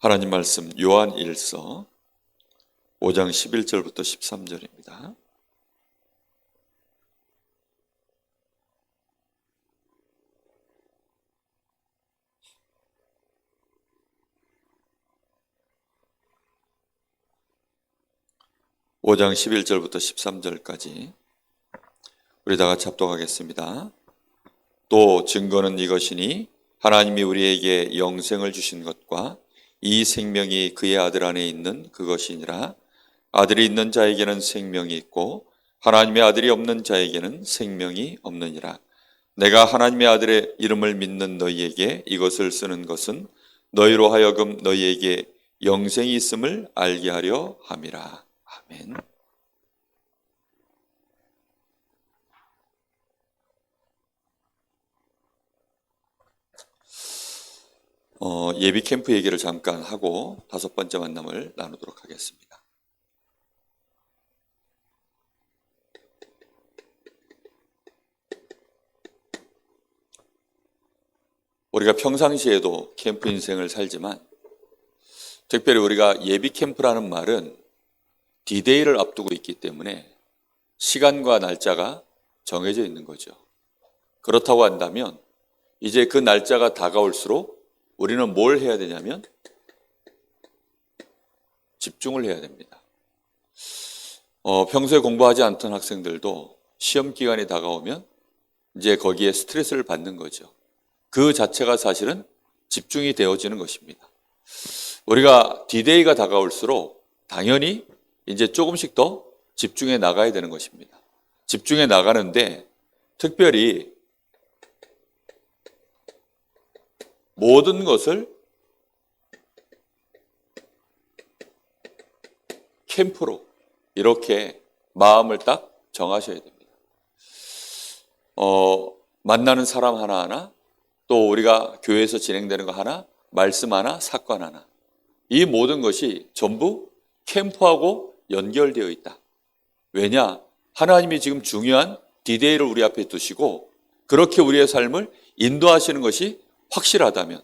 하나님 말씀 요한 1서 5장 11절부터 13절입니다. (5장 11절부터 13절까지) 우리 다 같이 합독하겠습니다. 또 증거는 이것이니 하나님이 우리에게 영생을 주신 것과 이 생명이 그의 아들 안에 있는 그것이니라. 아들이 있는 자에게는 생명이 있고 하나님의 아들이 없는 자에게는 생명이 없느니라. 내가 하나님의 아들의 이름을 믿는 너희에게 이것을 쓰는 것은 너희로 하여금 너희에게 영생이 있음을 알게 하려 함이라. 아멘. 예비 캠프 얘기를 잠깐 하고 5번째 만남을 나누도록 하겠습니다. 우리가 평상시에도 캠프 인생을 살지만 특별히 우리가 예비 캠프라는 말은 디데이를 앞두고 있기 때문에 시간과 날짜가 정해져 있는 거죠. 그렇다고 한다면 이제 그 날짜가 다가올수록 우리는 뭘 해야 되냐면 집중을 해야 됩니다. 평소에 공부하지 않던 학생들도 시험 기간이 다가오면 이제 거기에 스트레스를 받는 거죠. 그 자체가 사실은 집중이 되어지는 것입니다. 우리가 디데이가 다가올수록 당연히 이제 조금씩 더 집중해 나가야 되는 것입니다. 집중해 나가는데 특별히 모든 것을 캠프로 이렇게 마음을 딱 정하셔야 됩니다. 만나는 사람 하나하나, 또 우리가 교회에서 진행되는 거 하나, 말씀 하나, 사건 하나, 이 모든 것이 전부 캠프하고 연결되어 있다. 왜냐? 하나님이 지금 중요한 디데이를 우리 앞에 두시고 그렇게 우리의 삶을 인도하시는 것이 확실하다면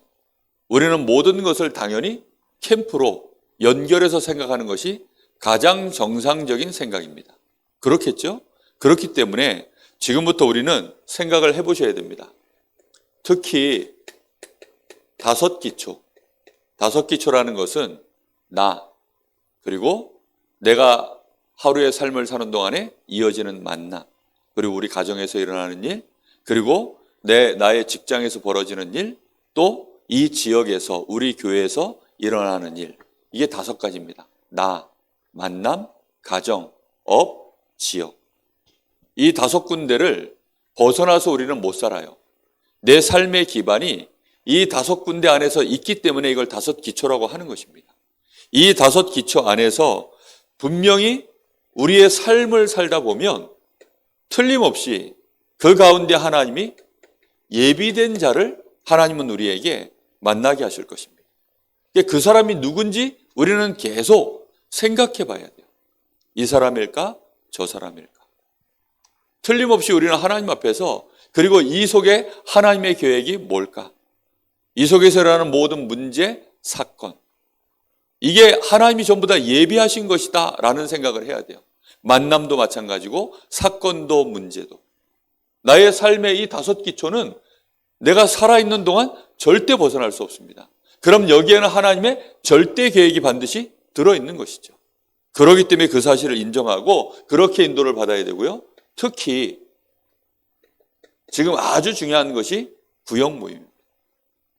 우리는 모든 것을 당연히 캠프로 연결해서 생각하는 것이 가장 정상적인 생각입니다. 그렇겠죠? 그렇기 때문에 지금부터 우리는 생각을 해보셔야 됩니다. 특히 5기초. 5기초라는 것은 나, 그리고 내가 하루의 삶을 사는 동안에 이어지는 만남, 그리고 우리 가정에서 일어나는 일, 그리고 나의 직장에서 벌어지는 일, 또 이 지역에서 우리 교회에서 일어나는 일, 이게 5가지입니다. 나, 만남, 가정, 업, 지역. 이 5군데를 벗어나서 우리는 못 살아요. 내 삶의 기반이 이 5군데 안에서 있기 때문에 이걸 5기초라고 하는 것입니다. 이 5기초 안에서 분명히 우리의 삶을 살다 보면 틀림없이 그 가운데 하나님이 예비된 자를 하나님은 우리에게 만나게 하실 것입니다. 그 사람이 누군지 우리는 계속 생각해 봐야 돼요. 이 사람일까? 저 사람일까? 틀림없이 우리는 하나님 앞에서, 그리고 이 속에 하나님의 계획이 뭘까? 이 속에서 일어나는 모든 문제, 사건, 이게 하나님이 전부 다 예비하신 것이다 라는 생각을 해야 돼요. 만남도 마찬가지고 사건도 문제도. 나의 삶의 이 5기초는 내가 살아있는 동안 절대 벗어날 수 없습니다. 그럼 여기에는 하나님의 절대 계획이 반드시 들어있는 것이죠. 그렇기 때문에 그 사실을 인정하고 그렇게 인도를 받아야 되고요. 특히 지금 아주 중요한 것이 구역 모임입니다.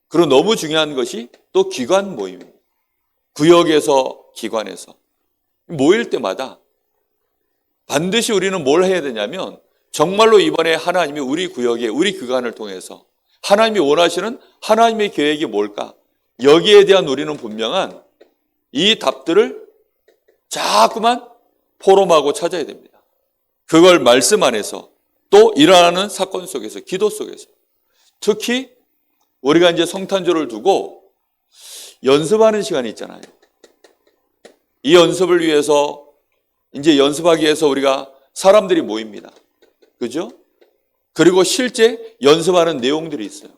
그리고 너무 중요한 것이 또 기관 모임입니다. 구역에서 기관에서 모일 때마다 반드시 우리는 뭘 해야 되냐면 정말로 이번에 하나님이 우리 구역에, 우리 기관을 통해서 하나님이 원하시는 하나님의 계획이 뭘까? 여기에 대한 우리는 분명한 이 답들을 자꾸만 포럼하고 찾아야 됩니다. 그걸 말씀 안에서, 또 일어나는 사건 속에서, 기도 속에서. 특히 우리가 이제 성탄절을 두고 연습하는 시간이 있잖아요. 이 연습을 위해서, 이제 연습하기 위해서 우리가 사람들이 모입니다. 그죠? 그리고 실제 연습하는 내용들이 있어요.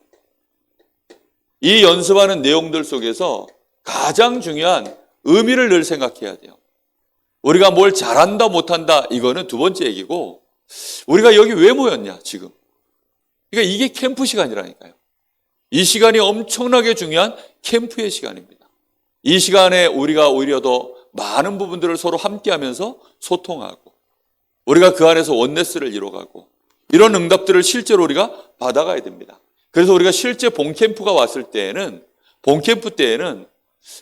이 연습하는 내용들 속에서 가장 중요한 의미를 늘 생각해야 돼요. 우리가 뭘 잘한다 못한다 이거는 두 번째 얘기고, 우리가 여기 왜 모였냐 지금. 그러니까 이게 캠프 시간이라니까요. 이 시간이 엄청나게 중요한 캠프의 시간입니다. 이 시간에 우리가 오히려 더 많은 부분들을 서로 함께하면서 소통하고, 우리가 그 안에서 원네스를 이뤄가고, 이런 응답들을 실제로 우리가 받아가야 됩니다. 그래서 우리가 실제 본캠프가 왔을 때에는, 본캠프 때에는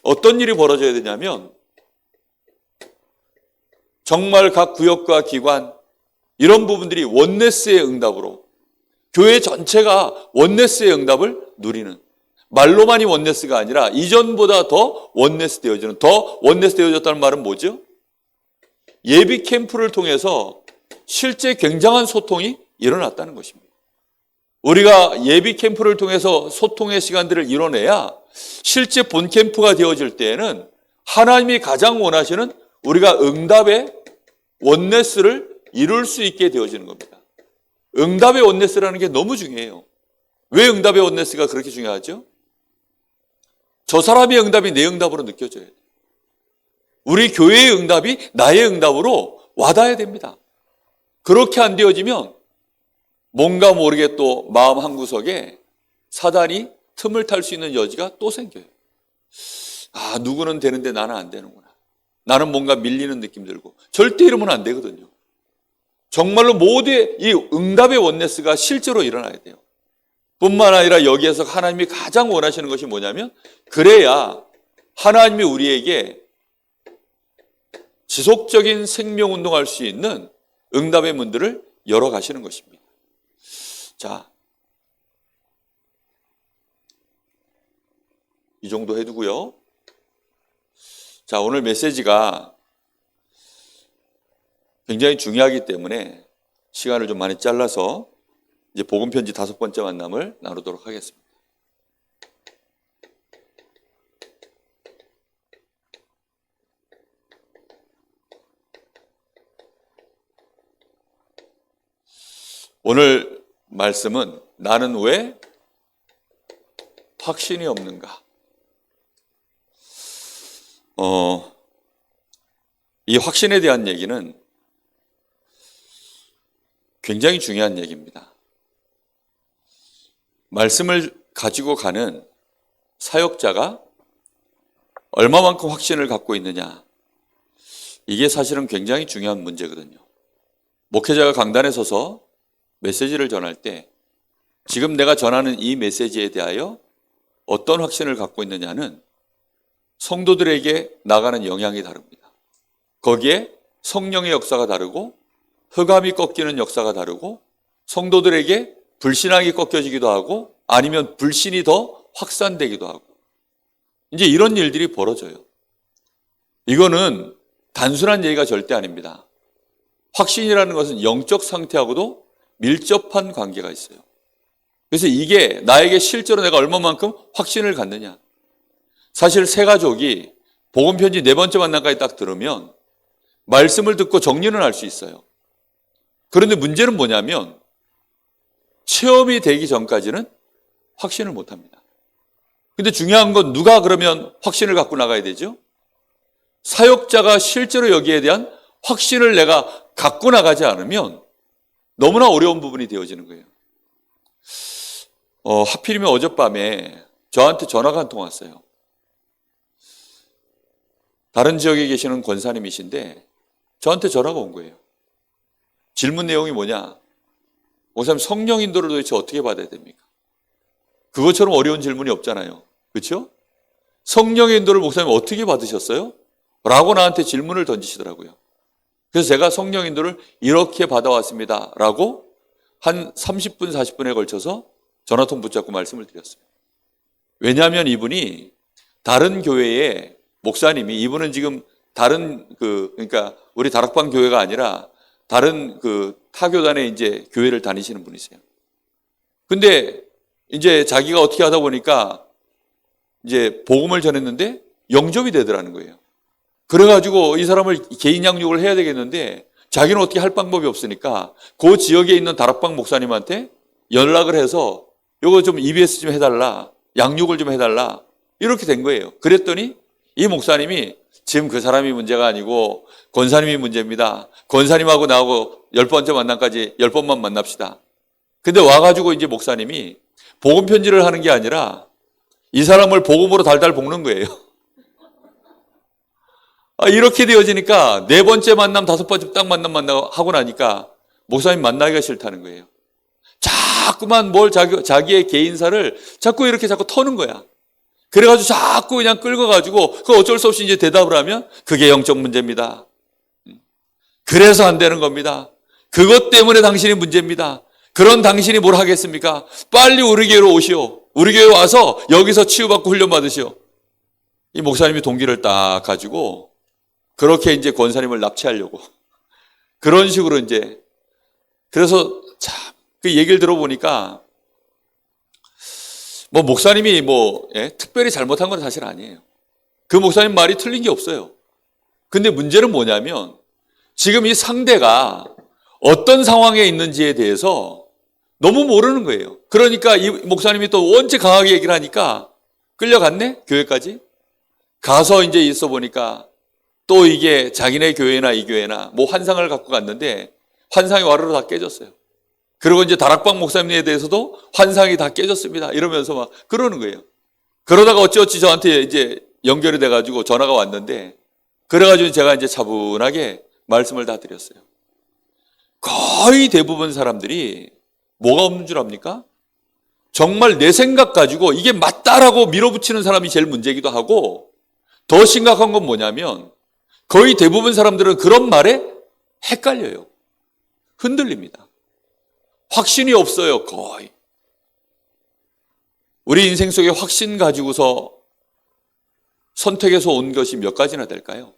어떤 일이 벌어져야 되냐면, 정말 각 구역과 기관 이런 부분들이 원네스의 응답으로, 교회 전체가 원네스의 응답을 누리는, 말로만이 원네스가 아니라 이전보다 더 원네스 되어지는, 더 원네스 되어졌다는 말은 뭐죠? 예비 캠프를 통해서 실제 굉장한 소통이 일어났다는 것입니다. 우리가 예비 캠프를 통해서 소통의 시간들을 이뤄내야 실제 본 캠프가 되어질 때에는 하나님이 가장 원하시는 우리가 응답의 원네스를 이룰 수 있게 되어지는 겁니다. 응답의 원네스라는 게 너무 중요해요. 왜 응답의 원네스가 그렇게 중요하죠? 저 사람의 응답이 내 응답으로 느껴져야 돼요. 우리 교회의 응답이 나의 응답으로 와닿아야 됩니다. 그렇게 안 되어지면 뭔가 모르게 또 마음 한구석에 사단이 틈을 탈 수 있는 여지가 또 생겨요. 아, 누구는 되는데 나는 안 되는구나. 나는 뭔가 밀리는 느낌 들고. 절대 이러면 안 되거든요. 정말로 모두의 이 응답의 원네스가 실제로 일어나야 돼요. 뿐만 아니라 여기에서 하나님이 가장 원하시는 것이 뭐냐면, 그래야 하나님이 우리에게 지속적인 생명운동할 수 있는 응답의 문들을 열어가시는 것입니다. 자, 이 정도 해두고요. 자, 오늘 메시지가 굉장히 중요하기 때문에 시간을 좀 많이 잘라서 이제 복음편지 5번째 만남을 나누도록 하겠습니다. 오늘 말씀은 나는 왜 확신이 없는가? 이 확신에 대한 얘기는 굉장히 중요한 얘기입니다. 말씀을 가지고 가는 사역자가 얼마만큼 확신을 갖고 있느냐, 이게 사실은 굉장히 중요한 문제거든요. 목회자가 강단에 서서 메시지를 전할 때 지금 내가 전하는 이 메시지에 대하여 어떤 확신을 갖고 있느냐는 성도들에게 나가는 영향이 다릅니다. 거기에 성령의 역사가 다르고 흑암이 꺾이는 역사가 다르고 성도들에게 불신앙이 꺾여지기도 하고 아니면 불신이 더 확산되기도 하고, 이제 이런 일들이 벌어져요. 이거는 단순한 얘기가 절대 아닙니다. 확신이라는 것은 영적 상태하고도 밀접한 관계가 있어요. 그래서 이게 나에게 실제로 내가 얼마만큼 확신을 갖느냐. 사실 세 가족이 복음편지 4번째 만남까지 딱 들으면 말씀을 듣고 정리는 할 수 있어요. 그런데 문제는 뭐냐면 체험이 되기 전까지는 확신을 못합니다. 근데 중요한 건 누가 그러면 확신을 갖고 나가야 되죠? 사역자가 실제로 여기에 대한 확신을 내가 갖고 나가지 않으면 너무나 어려운 부분이 되어지는 거예요. 하필이면 어젯밤에 저한테 전화가 한 통 왔어요. 다른 지역에 계시는 권사님이신데 저한테 전화가 온 거예요. 질문 내용이 뭐냐? 목사님, 성령 인도를 도대체 어떻게 받아야 됩니까? 그것처럼 어려운 질문이 없잖아요. 그렇죠? 성령의 인도를 목사님 어떻게 받으셨어요? 라고 나한테 질문을 던지시더라고요. 그래서 제가 성령 인도를 이렇게 받아왔습니다 라고 한 30분, 40분에 걸쳐서 전화통 붙잡고 말씀을 드렸어요. 왜냐하면 이분이 다른 교회의 목사님이, 이분은 지금 다른 그러니까 우리 다락방 교회가 아니라 다른 타교단의 이제 교회를 다니시는 분이세요. 근데 이제 자기가 어떻게 하다 보니까 이제 복음을 전했는데 영접이 되더라는 거예요. 그래가지고 이 사람을 개인 양육을 해야 되겠는데 자기는 어떻게 할 방법이 없으니까 그 지역에 있는 다락방 목사님한테 연락을 해서 이거 좀 EBS 좀 해달라, 양육을 좀 해달라, 이렇게 된 거예요. 그랬더니 이 목사님이 지금 그 사람이 문제가 아니고 권사님이 문제입니다. 권사님하고 나하고 10번째 만남까지 10번만 만납시다. 근데 와가지고 이제 목사님이 복음 편지를 하는 게 아니라 이 사람을 복음으로 달달 볶는 거예요. 이렇게 되어지니까 4번째 만남, 5번째 딱 만나고 나니까 목사님 만나기가 싫다는 거예요. 자꾸만 자기의 개인사를 자꾸 이렇게 자꾸 터는 거야. 그래가지고 자꾸 그냥 끌어가지고 그 어쩔 수 없이 이제 대답을 하면 그게 영적 문제입니다. 그래서 안 되는 겁니다. 그것 때문에 당신이 문제입니다. 그런 당신이 뭘 하겠습니까? 빨리 우리 교회로 오시오. 우리 교회 와서 여기서 치유받고 훈련받으시오. 이 목사님이 동기를 딱 가지고 그렇게 이제 권사님을 납치하려고 그런 식으로 이제 그래서 참 그 얘기를 들어보니까 뭐 목사님이 특별히 잘못한 건 사실 아니에요. 그 목사님 말이 틀린 게 없어요. 근데 문제는 뭐냐면 지금 이 상대가 어떤 상황에 있는지에 대해서 너무 모르는 거예요. 그러니까 이 목사님이 또 원체 강하게 얘기를 하니까 끌려갔네? 교회까지? 가서 이제 있어 보니까 또 이게 자기네 교회나 이 교회나 뭐 환상을 갖고 갔는데 환상이 와르르 다 깨졌어요. 그리고 이제 다락방 목사님에 대해서도 환상이 다 깨졌습니다. 이러면서 막 그러는 거예요. 그러다가 어찌어찌 저한테 이제 연결이 돼가지고 전화가 왔는데 그래가지고 제가 이제 차분하게 말씀을 다 드렸어요. 거의 대부분 사람들이 뭐가 없는 줄 압니까? 정말 내 생각 가지고 이게 맞다라고 밀어붙이는 사람이 제일 문제이기도 하고 더 심각한 건 뭐냐면 거의 대부분 사람들은 그런 말에 헷갈려요. 흔들립니다. 확신이 없어요. 거의. 우리 인생 속에 확신 가지고서 선택해서 온 것이 몇 가지나 될까요?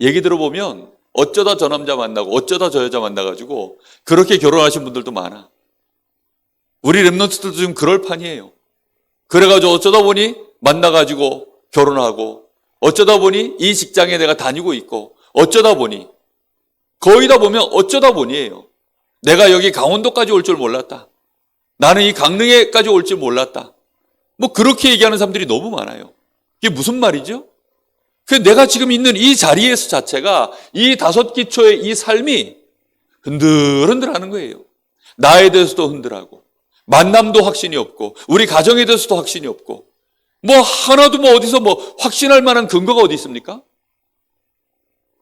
얘기 들어보면 어쩌다 저 남자 만나고 어쩌다 저 여자 만나가지고 그렇게 결혼하신 분들도 많아. 우리 랩런트들도 지금 그럴 판이에요. 그래가지고 어쩌다 보니 만나가지고 결혼하고 어쩌다 보니 이 직장에 내가 다니고 있고 어쩌다 보니 거의 다 보면 어쩌다 보니예요. 내가 여기 강원도까지 올 줄 몰랐다. 나는 이 강릉에까지 올 줄 몰랐다. 뭐 그렇게 얘기하는 사람들이 너무 많아요. 이게 무슨 말이죠? 내가 지금 있는 이 자리에서 자체가 이 5기초의 이 삶이 흔들흔들하는 거예요. 나에 대해서도 흔들하고 만남도 확신이 없고 우리 가정에 대해서도 확신이 없고 뭐 하나도 뭐 어디서 뭐 확신할 만한 근거가 어디 있습니까?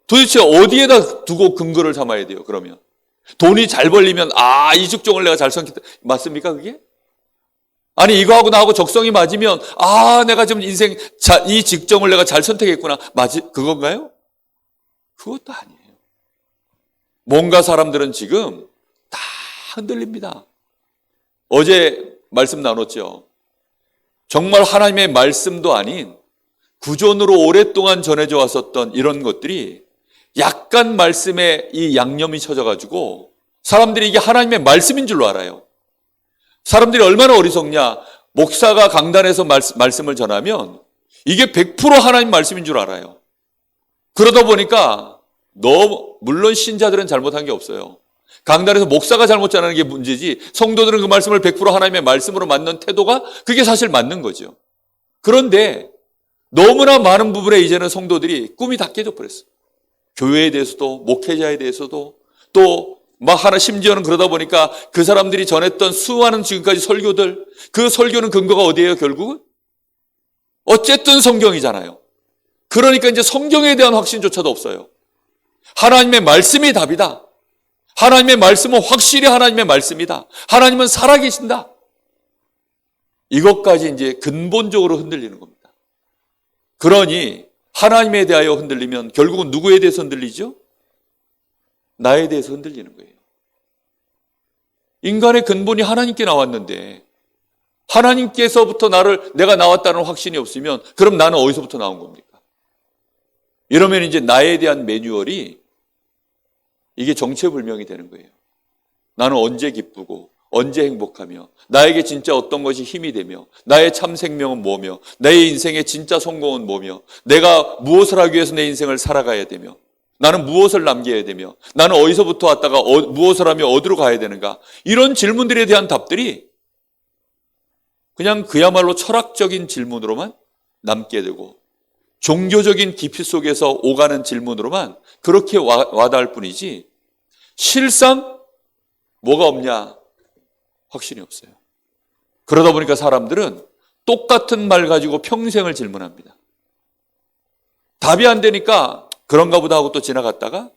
도대체 어디에다 두고 근거를 삼아야 돼요, 그러면? 돈이 잘 벌리면, 이 직종을 내가 잘 선택했다. 맞습니까, 그게? 아니, 이거하고 나하고 적성이 맞으면, 내가 지금 인생, 이 직종을 내가 잘 선택했구나. 그건가요? 그것도 아니에요. 뭔가 사람들은 지금 다 흔들립니다. 어제 말씀 나눴죠. 정말 하나님의 말씀도 아닌 구존으로 오랫동안 전해져 왔었던 이런 것들이 약간 말씀에 이 양념이 쳐져가지고 사람들이 이게 하나님의 말씀인 줄로 알아요. 사람들이 얼마나 어리석냐. 목사가 강단에서 말씀을 전하면 이게 100% 하나님 말씀인 줄 알아요. 그러다 보니까 물론 신자들은 잘못한 게 없어요. 강단에서 목사가 잘못 전하는 게 문제지 성도들은 그 말씀을 100% 하나님의 말씀으로 맞는 태도가 그게 사실 맞는 거죠. 그런데 너무나 많은 부분에 이제는 성도들이 꿈이 다 깨져 버렸어요. 교회에 대해서도 목회자에 대해서도 또 심지어는 그러다 보니까 그 사람들이 전했던 수많은 지금까지 설교들 그 설교는 근거가 어디예요 결국은? 어쨌든 성경이잖아요. 그러니까 이제 성경에 대한 확신조차도 없어요. 하나님의 말씀이 답이다. 하나님의 말씀은 확실히 하나님의 말씀이다. 하나님은 살아계신다. 이것까지 이제 근본적으로 흔들리는 겁니다. 그러니 하나님에 대하여 흔들리면 결국은 누구에 대해서 흔들리죠? 나에 대해서 흔들리는 거예요. 인간의 근본이 하나님께 나왔는데 하나님께서부터 내가 나왔다는 확신이 없으면 그럼 나는 어디서부터 나온 겁니까? 이러면 이제 나에 대한 매뉴얼이 이게 정체불명이 되는 거예요. 나는 언제 기쁘고 언제 행복하며 나에게 진짜 어떤 것이 힘이 되며 나의 참 생명은 뭐며 내 인생의 진짜 성공은 뭐며 내가 무엇을 하기 위해서 내 인생을 살아가야 되며 나는 무엇을 남겨야 되며 나는 어디서부터 왔다가 무엇을 하며 어디로 가야 되는가 이런 질문들에 대한 답들이 그냥 그야말로 철학적인 질문으로만 남게 되고 종교적인 깊이 속에서 오가는 질문으로만 그렇게 와닿을 뿐이지 실상 뭐가 없냐? 확신이 없어요. 그러다 보니까 사람들은 똑같은 말 가지고 평생을 질문합니다. 답이 안 되니까 그런가 보다 하고 또 지나갔다가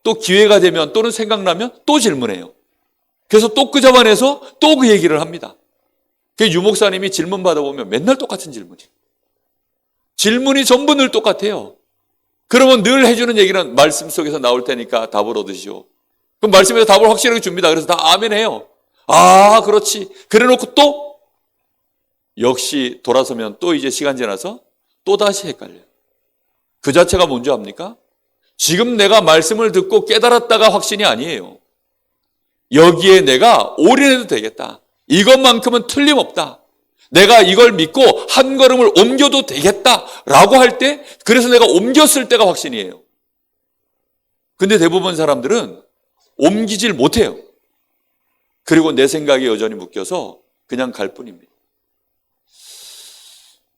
또 기회가 되면 또는 생각나면 또 질문해요. 그래서 또 그 자반해서 또 그 얘기를 합니다. 유 목사님이 질문 받아보면 맨날 똑같은 질문이에요. 질문이 전부 늘 똑같아요. 그러면 늘 해주는 얘기는 말씀 속에서 나올 테니까 답을 얻으시오. 그럼 말씀에서 답을 확실하게 줍니다. 그래서 다 아멘 해요. 아, 그렇지. 그래 놓고 또 역시 돌아서면 또 이제 시간 지나서 또 다시 헷갈려요. 그 자체가 뭔지 압니까? 지금 내가 말씀을 듣고 깨달았다가 확신이 아니에요. 여기에 내가 올인해도 되겠다. 이것만큼은 틀림없다. 내가 이걸 믿고 한 걸음을 옮겨도 되겠다라고 할 때, 그래서 내가 옮겼을 때가 확신이에요. 근데 대부분 사람들은 옮기질 못해요. 그리고 내 생각에 여전히 묶여서 그냥 갈 뿐입니다.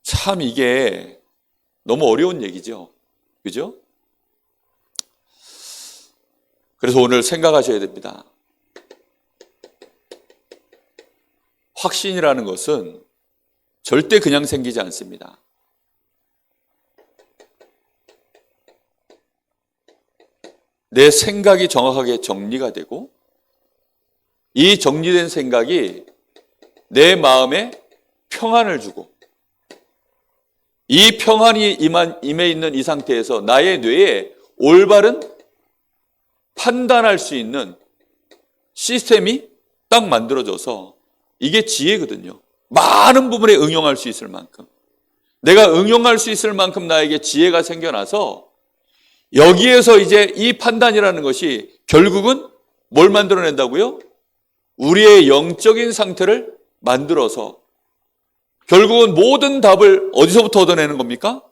참 이게 너무 어려운 얘기죠. 그죠? 그래서 오늘 생각하셔야 됩니다. 확신이라는 것은 절대 그냥 생기지 않습니다. 내 생각이 정확하게 정리가 되고 이 정리된 생각이 내 마음에 평안을 주고 이 평안이 임해 있는 이 상태에서 나의 뇌에 올바른 판단할 수 있는 시스템이 딱 만들어져서 이게 지혜거든요. 많은 부분에 응용할 수 있을 만큼. 내가 응용할 수 있을 만큼 나에게 지혜가 생겨나서 여기에서 이제 이 판단이라는 것이 결국은 뭘 만들어낸다고요? 우리의 영적인 상태를 만들어서 결국은 모든 답을 어디서부터 얻어내는 겁니까?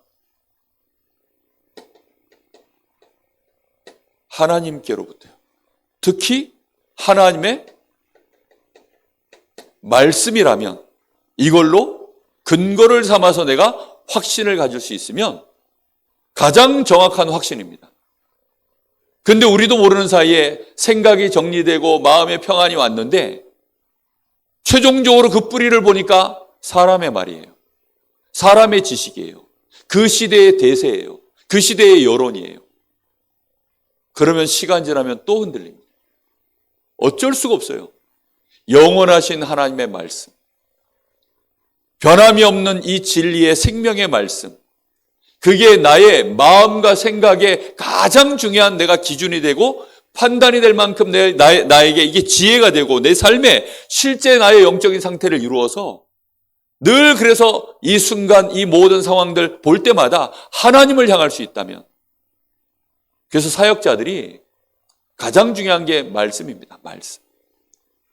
하나님께로부터요. 특히 하나님의 말씀이라면 이걸로 근거를 삼아서 내가 확신을 가질 수 있으면 가장 정확한 확신입니다. 근데 우리도 모르는 사이에 생각이 정리되고 마음의 평안이 왔는데 최종적으로 그 뿌리를 보니까 사람의 말이에요. 사람의 지식이에요. 그 시대의 대세예요. 그 시대의 여론이에요. 그러면 시간 지나면 또 흔들립니다. 어쩔 수가 없어요. 영원하신 하나님의 말씀, 변함이 없는 이 진리의 생명의 말씀, 그게 나의 마음과 생각에 가장 중요한 내가 기준이 되고 판단이 될 만큼 나에게 이게 지혜가 되고 내 삶에 실제 나의 영적인 상태를 이루어서 늘 그래서 이 순간 이 모든 상황들 볼 때마다 하나님을 향할 수 있다면, 그래서 사역자들이 가장 중요한 게 말씀입니다. 말씀.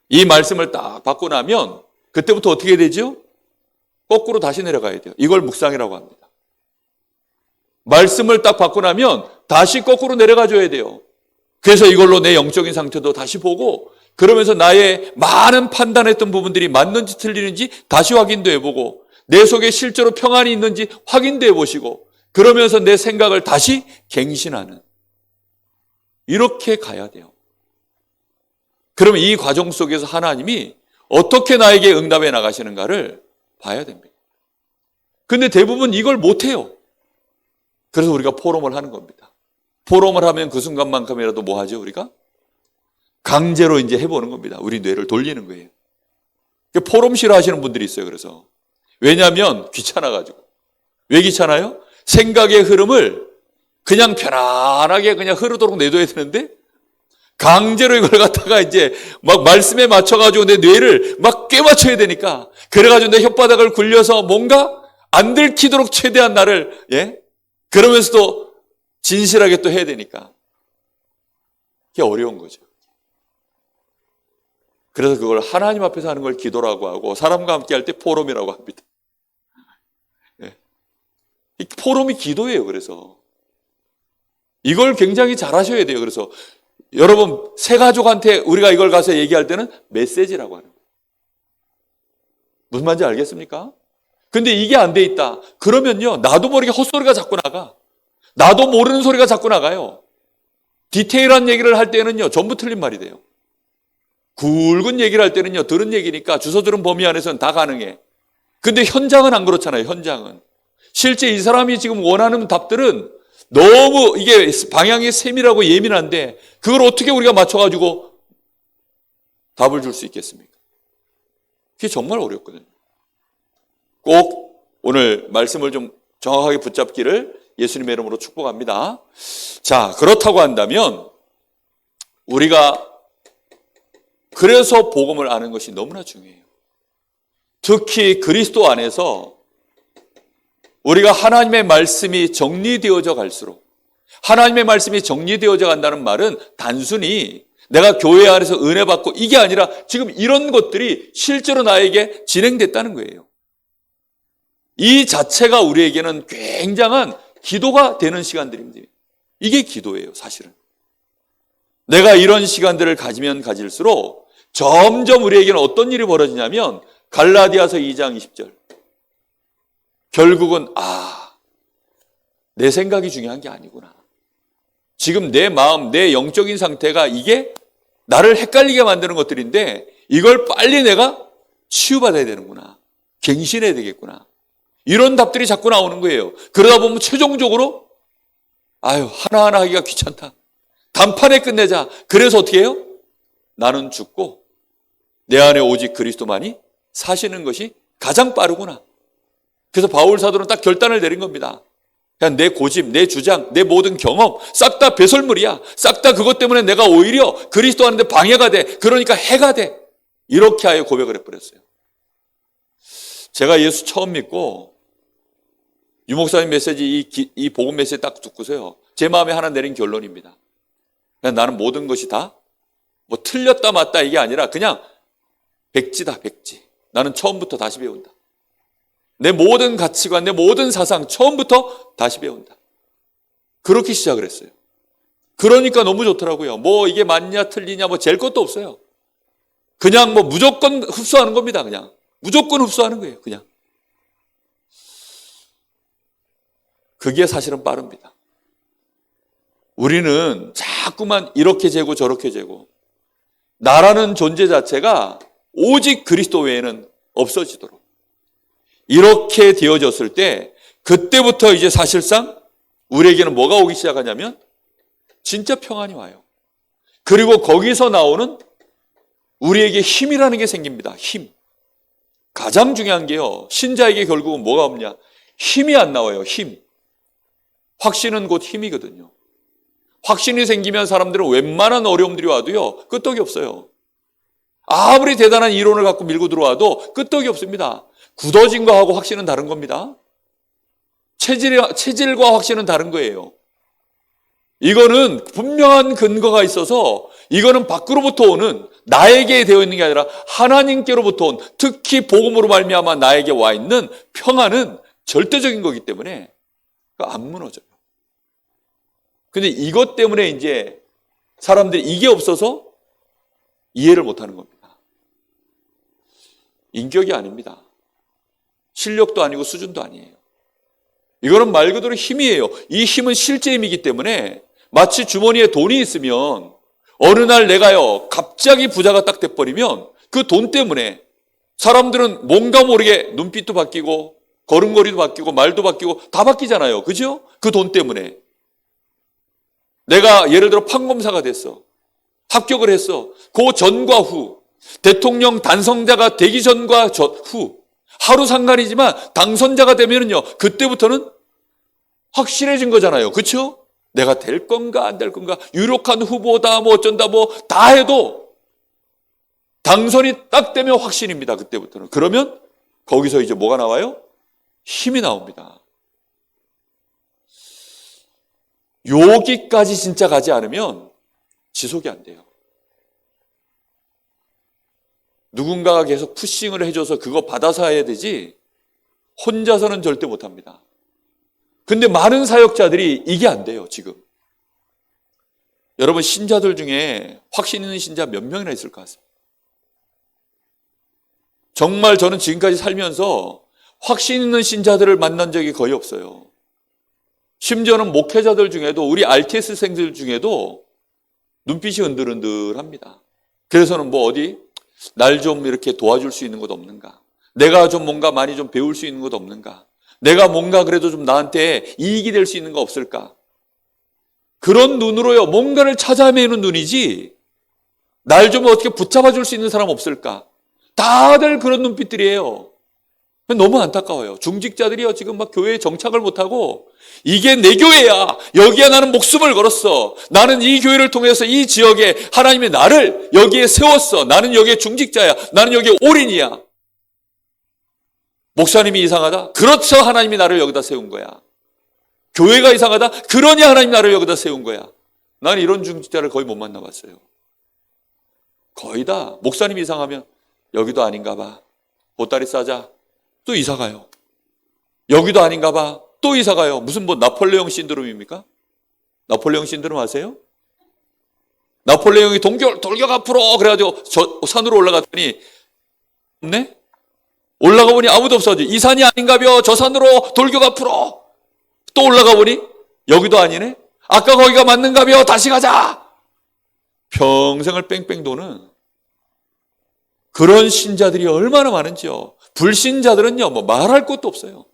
이 말씀을 딱 받고 나면 그때부터 어떻게 되죠? 거꾸로 다시 내려가야 돼요. 이걸 묵상이라고 합니다. 말씀을 딱 받고 나면 다시 거꾸로 내려가 줘야 돼요. 그래서 이걸로 내 영적인 상태도 다시 보고, 그러면서 나의 많은 판단했던 부분들이 맞는지 틀리는지 다시 확인도 해보고, 내 속에 실제로 평안이 있는지 확인도 해보시고, 그러면서 내 생각을 다시 갱신하는, 이렇게 가야 돼요. 그러면 이 과정 속에서 하나님이 어떻게 나에게 응답해 나가시는가를 봐야 됩니다. 근데 대부분 이걸 못해요. 그래서 우리가 포럼을 하는 겁니다. 포럼을 하면 그 순간만큼이라도 뭐 하죠, 우리가? 강제로 이제 해보는 겁니다. 우리 뇌를 돌리는 거예요. 포럼 싫어하시는 분들이 있어요, 그래서. 왜냐하면 귀찮아가지고. 왜 귀찮아요? 생각의 흐름을 그냥 편안하게 그냥 흐르도록 내둬야 되는데, 강제로 이걸 갖다가 이제 막 말씀에 맞춰가지고 내 뇌를 막 꿰맞춰야 되니까, 그래가지고 내 혓바닥을 굴려서 뭔가 안 들키도록 최대한 나를, 그러면서도 진실하게 또 해야 되니까. 그게 어려운 거죠. 그래서 그걸 하나님 앞에서 하는 걸 기도라고 하고, 사람과 함께 할 때 포럼이라고 합니다. 이 포럼이 기도예요, 그래서. 이걸 굉장히 잘 하셔야 돼요. 그래서 여러분, 새 가족한테 우리가 이걸 가서 얘기할 때는 메시지라고 하는 거예요. 무슨 말인지 알겠습니까? 근데 이게 안 돼 있다. 그러면요, 나도 모르게 헛소리가 자꾸 나가. 나도 모르는 소리가 자꾸 나가요. 디테일한 얘기를 할 때는요, 전부 틀린 말이 돼요. 굵은 얘기를 할 때는요, 들은 얘기니까 주워들은 범위 안에서는 다 가능해. 근데 현장은 안 그렇잖아요, 현장은. 실제 이 사람이 지금 원하는 답들은 너무 이게 방향이 세밀하고 예민한데 그걸 어떻게 우리가 맞춰가지고 답을 줄 수 있겠습니까? 그게 정말 어렵거든요. 꼭 오늘 말씀을 좀 정확하게 붙잡기를 예수님의 이름으로 축복합니다. 자, 그렇다고 한다면 우리가 그래서 복음을 아는 것이 너무나 중요해요. 특히 그리스도 안에서 우리가 하나님의 말씀이 정리되어져 갈수록, 하나님의 말씀이 정리되어져 간다는 말은 단순히 내가 교회 안에서 은혜 받고 이게 아니라 지금 이런 것들이 실제로 나에게 진행됐다는 거예요. 이 자체가 우리에게는 굉장한 기도가 되는 시간들입니다. 이게 기도예요, 사실은. 내가 이런 시간들을 가지면 가질수록 점점 우리에게는 어떤 일이 벌어지냐면 갈라디아서 2장 20절. 결국은 내 생각이 중요한 게 아니구나. 지금 내 마음, 내 영적인 상태가 이게 나를 헷갈리게 만드는 것들인데 이걸 빨리 내가 치유받아야 되는구나. 갱신해야 되겠구나. 이런 답들이 자꾸 나오는 거예요. 그러다 보면 최종적으로 하나하나 하기가 귀찮다. 단판에 끝내자. 그래서 어떻게 해요? 나는 죽고 내 안에 오직 그리스도만이 사시는 것이 가장 빠르구나. 그래서 바울 사도는 딱 결단을 내린 겁니다. 그냥 내 고집, 내 주장, 내 모든 경험 싹 다 배설물이야. 싹 다 그것 때문에 내가 오히려 그리스도 하는데 방해가 돼. 그러니까 해가 돼. 이렇게 하여 고백을 해버렸어요. 제가 예수 처음 믿고 유목사님 메시지 이 복음 메시지 딱 듣고서요. 제 마음에 하나 내린 결론입니다. 그냥 나는 모든 것이 다 뭐 틀렸다 맞다 이게 아니라 그냥 백지다, 백지. 나는 처음부터 다시 배운다. 내 모든 가치관, 내 모든 사상 처음부터 다시 배운다. 그렇게 시작을 했어요. 그러니까 너무 좋더라고요. 뭐 이게 맞냐 틀리냐 뭐 잴 것도 없어요. 그냥 뭐 무조건 흡수하는 겁니다. 그냥 무조건 흡수하는 거예요. 그냥 그게 사실은 빠릅니다. 우리는 자꾸만 이렇게 재고 저렇게 재고 나라는 존재 자체가 오직 그리스도 외에는 없어지도록 이렇게 되어졌을 때 그때부터 이제 사실상 우리에게는 뭐가 오기 시작하냐면 진짜 평안이 와요. 그리고 거기서 나오는 우리에게 힘이라는 게 생깁니다. 힘. 가장 중요한 게요. 신자에게 결국은 뭐가 없냐? 힘이 안 나와요. 힘. 확신은 곧 힘이거든요. 확신이 생기면 사람들은 웬만한 어려움들이 와도요. 끄떡이 없어요. 아무리 대단한 이론을 갖고 밀고 들어와도 끄떡이 없습니다. 굳어진 거하고 확신은 다른 겁니다. 체질과 확신은 다른 거예요. 이거는 분명한 근거가 있어서 이거는 밖으로부터 오는 나에게 되어 있는 게 아니라 하나님께로부터 온 특히 복음으로 말미암아 나에게 와 있는 평안은 절대적인 거기 때문에 안 무너져요. 근데 이것 때문에 이제 사람들이 이게 없어서 이해를 못하는 겁니다. 인격이 아닙니다. 실력도 아니고 수준도 아니에요. 이거는 말 그대로 힘이에요. 이 힘은 실제 힘이기 때문에 마치 주머니에 돈이 있으면 어느 날 내가요 갑자기 부자가 딱 돼버리면 그 돈 때문에 사람들은 뭔가 모르게 눈빛도 바뀌고 걸음걸이도 바뀌고 말도 바뀌고 다 바뀌잖아요. 그죠? 그 돈 때문에. 내가 예를 들어 판검사가 됐어. 합격을 했어. 그 전과 후. 대통령 당선자가 되기 전과 후. 하루 상관이지만 당선자가 되면은요, 그때부터는 확실해진 거잖아요. 그렇죠? 내가 될 건가 안 될 건가, 유력한 후보다 뭐 어쩐다 뭐 다 해도 당선이 딱 되면 확신입니다. 그때부터는. 그러면 거기서 이제 뭐가 나와요? 힘이 나옵니다. 여기까지 진짜 가지 않으면 지속이 안 돼요. 누군가가 계속 푸싱을 해줘서 그거 받아서 해야 되지 혼자서는 절대 못합니다. 근데 많은 사역자들이 이게 안 돼요. 지금 여러분 신자들 중에 확신 있는 신자 몇 명이나 있을 것 같습니다. 정말 저는 지금까지 살면서 확신 있는 신자들을 만난 적이 거의 없어요. 심지어는 목회자들 중에도, 우리 RTS생들 중에도 눈빛이 흔들흔들합니다. 그래서는 뭐 어디 날 좀 이렇게 도와줄 수 있는 것 없는가? 내가 좀 뭔가 많이 좀 배울 수 있는 것 없는가? 내가 뭔가 그래도 좀 나한테 이익이 될 수 있는 거 없을까? 그런 눈으로요, 뭔가를 찾아내는 눈이지, 날 좀 어떻게 붙잡아 줄 수 있는 사람 없을까? 다들 그런 눈빛들이에요. 너무 안타까워요. 중직자들이요, 지금 막 교회에 정착을 못하고, 이게 내 교회야. 여기에 나는 목숨을 걸었어. 나는 이 교회를 통해서 이 지역에 하나님이 나를 여기에 세웠어. 나는 여기에 중직자야. 나는 여기에 올인이야. 목사님이 이상하다? 그렇죠. 하나님이 나를 여기다 세운 거야. 교회가 이상하다? 그러니 하나님이 나를 여기다 세운 거야. 나는 이런 중직자를 거의 못 만나봤어요. 거의 다 목사님이 이상하면 여기도 아닌가 봐. 보따리 싸자. 또 이사 가요. 여기도 아닌가 봐. 또 이사 가요. 무슨 뭐 나폴레옹 신드롬입니까? 나폴레옹 신드롬 아세요? 나폴레옹이 돌격 앞으로 그래가지고 저 산으로 올라갔더니 없네? 올라가 보니 아무도 없어져. 이 산이 아닌가벼. 저 산으로 돌격 앞으로. 또 올라가 보니 여기도 아니네. 아까 거기가 맞는가벼. 다시 가자. 평생을 뺑뺑 도는 그런 신자들이 얼마나 많은지요. 불신자들은요, 뭐 말할 것도 없어요.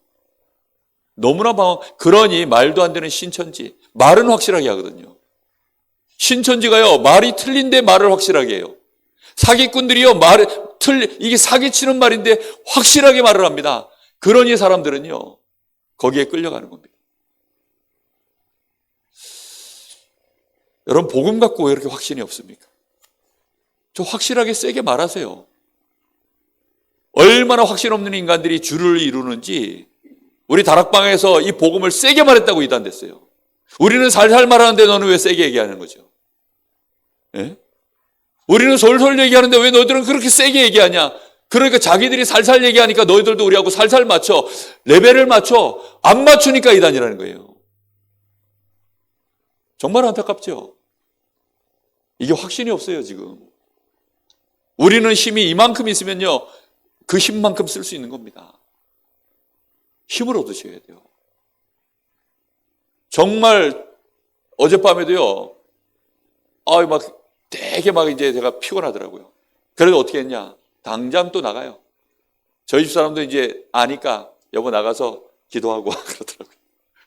너무나 그러니 말도 안 되는 신천지. 말은 확실하게 하거든요. 신천지가요, 말이 틀린데 말을 확실하게 해요. 사기꾼들이요, 이게 사기치는 말인데 확실하게 말을 합니다. 그러니 사람들은요, 거기에 끌려가는 겁니다. 여러분, 복음 갖고 왜 이렇게 확신이 없습니까? 저 확실하게 세게 말하세요. 얼마나 확신 없는 인간들이 주를 이루는지, 우리 다락방에서 이 복음을 세게 말했다고 이단됐어요. 우리는 살살 말하는데 너는 왜 세게 얘기하는 거죠? 예? 우리는 솔솔 얘기하는데 왜 너희들은 그렇게 세게 얘기하냐? 그러니까 자기들이 살살 얘기하니까 너희들도 우리하고 살살 맞춰, 레벨을 맞춰, 안 맞추니까 이단이라는 거예요. 정말 안타깝죠? 이게 확신이 없어요, 지금. 우리는 힘이 이만큼 있으면요, 그 힘만큼 쓸 수 있는 겁니다. 힘을 얻으셔야 돼요. 정말 어젯밤에도요, 되게 이제 제가 피곤하더라고요. 그래도 어떻게 했냐? 당장 또 나가요. 저희 집 사람도 이제 아니까 여보 나가서 기도하고 그러더라고요.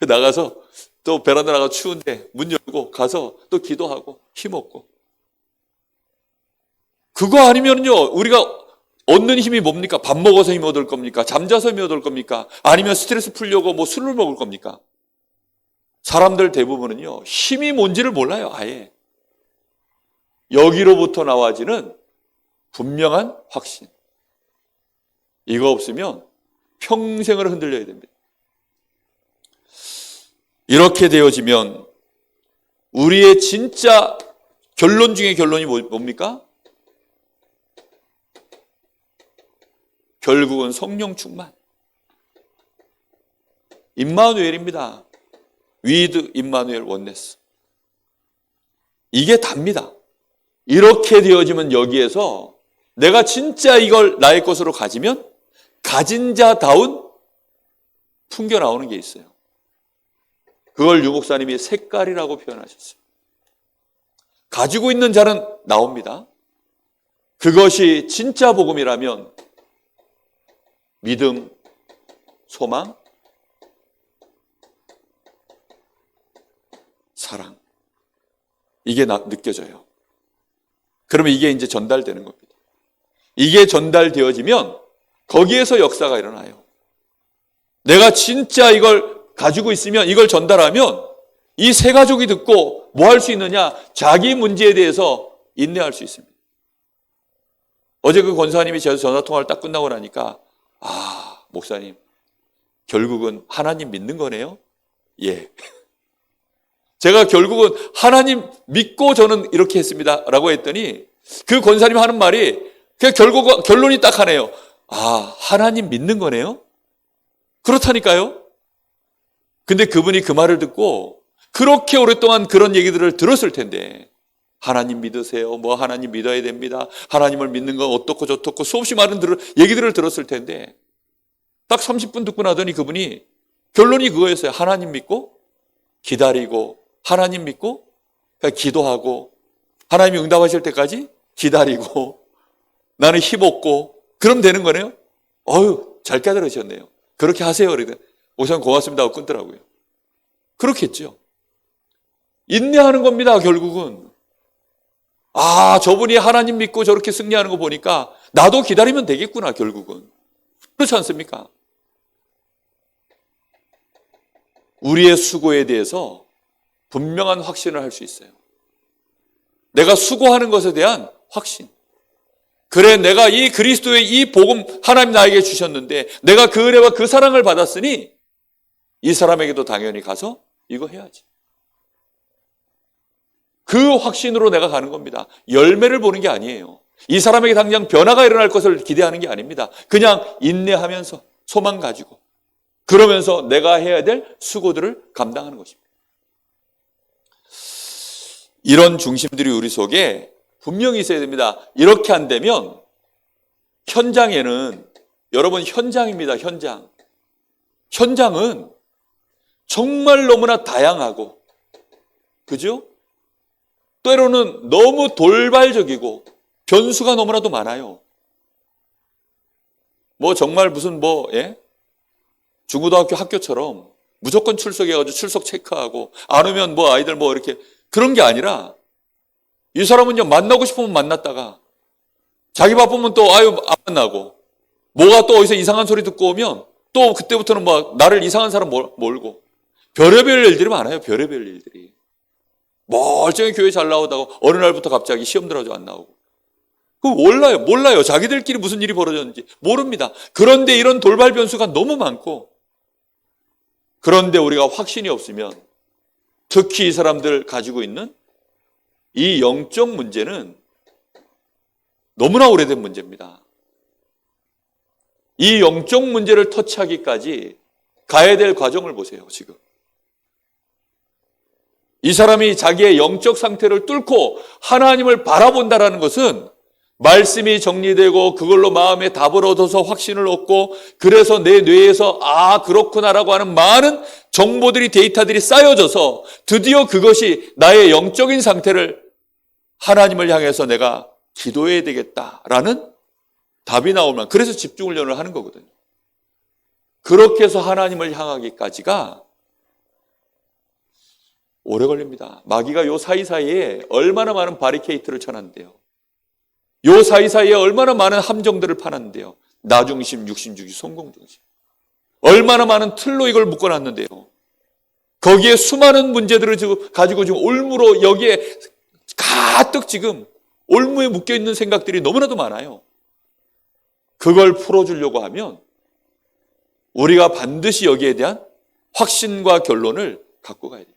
나가서 또 베란다 나가서 추운데 문 열고 가서 또 기도하고 힘 얻고. 그거 아니면요, 우리가 얻는 힘이 뭡니까? 밥 먹어서 힘 얻을 겁니까? 잠자서 힘 얻을 겁니까? 아니면 스트레스 풀려고 뭐 술을 먹을 겁니까? 사람들 대부분은요, 힘이 뭔지를 몰라요, 아예. 여기로부터 나와지는 분명한 확신. 이거 없으면 평생을 흔들려야 됩니다. 이렇게 되어지면 우리의 진짜 결론 중에 결론이 뭡니까? 결국은 성령 충만. 임마누엘입니다. 위드 임마누엘 원네스. 이게 답니다. 이렇게 되어지면 여기에서 내가 진짜 이걸 나의 것으로 가지면 가진 자다운 풍겨 나오는 게 있어요. 그걸 유 목사님이 색깔이라고 표현하셨어요. 가지고 있는 자는 나옵니다. 그것이 진짜 복음이라면 믿음, 소망, 사랑. 이게 느껴져요. 그러면 이게 이제 전달되는 겁니다. 이게 전달되어지면 거기에서 역사가 일어나요. 내가 진짜 이걸 가지고 있으면, 이걸 전달하면 이 세 가족이 듣고 뭐 할 수 있느냐? 자기 문제에 대해서 인내할 수 있습니다. 어제 그 권사님이 제 전화통화를 딱 끝나고 나니까 목사님, 결국은 하나님 믿는 거네요? 예. 제가 결국은 하나님 믿고 저는 이렇게 했습니다 라고 했더니 그 권사님 하는 말이 결론이 딱 하네요. 하나님 믿는 거네요? 그렇다니까요. 근데 그분이 그 말을 듣고 그렇게 오랫동안 그런 얘기들을 들었을 텐데, 하나님 믿으세요. 뭐 하나님 믿어야 됩니다. 하나님을 믿는 건 어떻고 저떻고 수없이 많은 얘기들을 들었을 텐데, 딱 30분 듣고 나더니 그분이 결론이 그거였어요. 하나님 믿고 기다리고, 하나님 믿고 기도하고, 하나님이 응답하실 때까지 기다리고, 나는 힘없고, 그럼 되는 거네요. 어휴, 잘 깨달으셨네요. 그렇게 하세요. 그러니까 목사님 고맙습니다 하고 끊더라고요. 그렇겠죠. 인내하는 겁니다, 결국은. 아, 저분이 하나님 믿고 저렇게 승리하는 거 보니까 나도 기다리면 되겠구나, 결국은. 그렇지 않습니까? 우리의 수고에 대해서 분명한 확신을 할 수 있어요. 내가 수고하는 것에 대한 확신. 그래, 내가 이 그리스도의 이 복음 하나님 나에게 주셨는데 내가 그 은혜와 그 사랑을 받았으니 이 사람에게도 당연히 가서 이거 해야지. 그 확신으로 내가 가는 겁니다. 열매를 보는 게 아니에요. 이 사람에게 당장 변화가 일어날 것을 기대하는 게 아닙니다. 그냥 인내하면서 소망 가지고 그러면서 내가 해야 될 수고들을 감당하는 것입니다. 이런 중심들이 우리 속에 분명히 있어야 됩니다. 이렇게 안 되면 현장에는, 여러분 현장입니다. 현장은 정말 너무나 다양하고, 그죠? 때로는 너무 돌발적이고 변수가 너무나도 많아요. 뭐 정말 무슨 중고등학교 학교처럼 무조건 출석해가지고 출석 체크하고 안 오면 아이들 이렇게 그런 게 아니라 이 사람은요 만나고 싶으면 만났다가 자기 바쁘면 또 안 만나고 뭐가 또 어디서 이상한 소리 듣고 오면 또 그때부터는 나를 이상한 사람 몰고 별의별 일들이 많아요. 별의별 일들이. 멀쩡히 교회 잘 나오다가 어느 날부터 갑자기 시험 들어가지고 안 나오고. 몰라요. 자기들끼리 무슨 일이 벌어졌는지 모릅니다. 그런데 이런 돌발 변수가 너무 많고, 그런데 우리가 확신이 없으면 특히 이 사람들 가지고 있는 이 영적 문제는 너무나 오래된 문제입니다. 이 영적 문제를 터치하기까지 가야 될 과정을 보세요, 지금. 이 사람이 자기의 영적 상태를 뚫고 하나님을 바라본다라는 것은 말씀이 정리되고 그걸로 마음에 답을 얻어서 확신을 얻고 그래서 내 뇌에서 그렇구나라고 하는 많은 정보들이 데이터들이 쌓여져서 드디어 그것이 나의 영적인 상태를 하나님을 향해서 내가 기도해야 되겠다라는 답이 나오면 그래서 집중훈련을 하는 거거든요. 그렇게 해서 하나님을 향하기까지가 오래 걸립니다. 마귀가 요 사이사이에 얼마나 많은 바리케이트를 쳐놨는데요. 요 사이사이에 얼마나 많은 함정들을 파놨는데요. 나중심, 육심주의, 성공중심. 얼마나 많은 틀로 이걸 묶어놨는데요. 거기에 수많은 문제들을 가지고 지금 올무로 여기에 가득 지금 올무에 묶여있는 생각들이 너무나도 많아요. 그걸 풀어주려고 하면 우리가 반드시 여기에 대한 확신과 결론을 갖고 가야 돼요.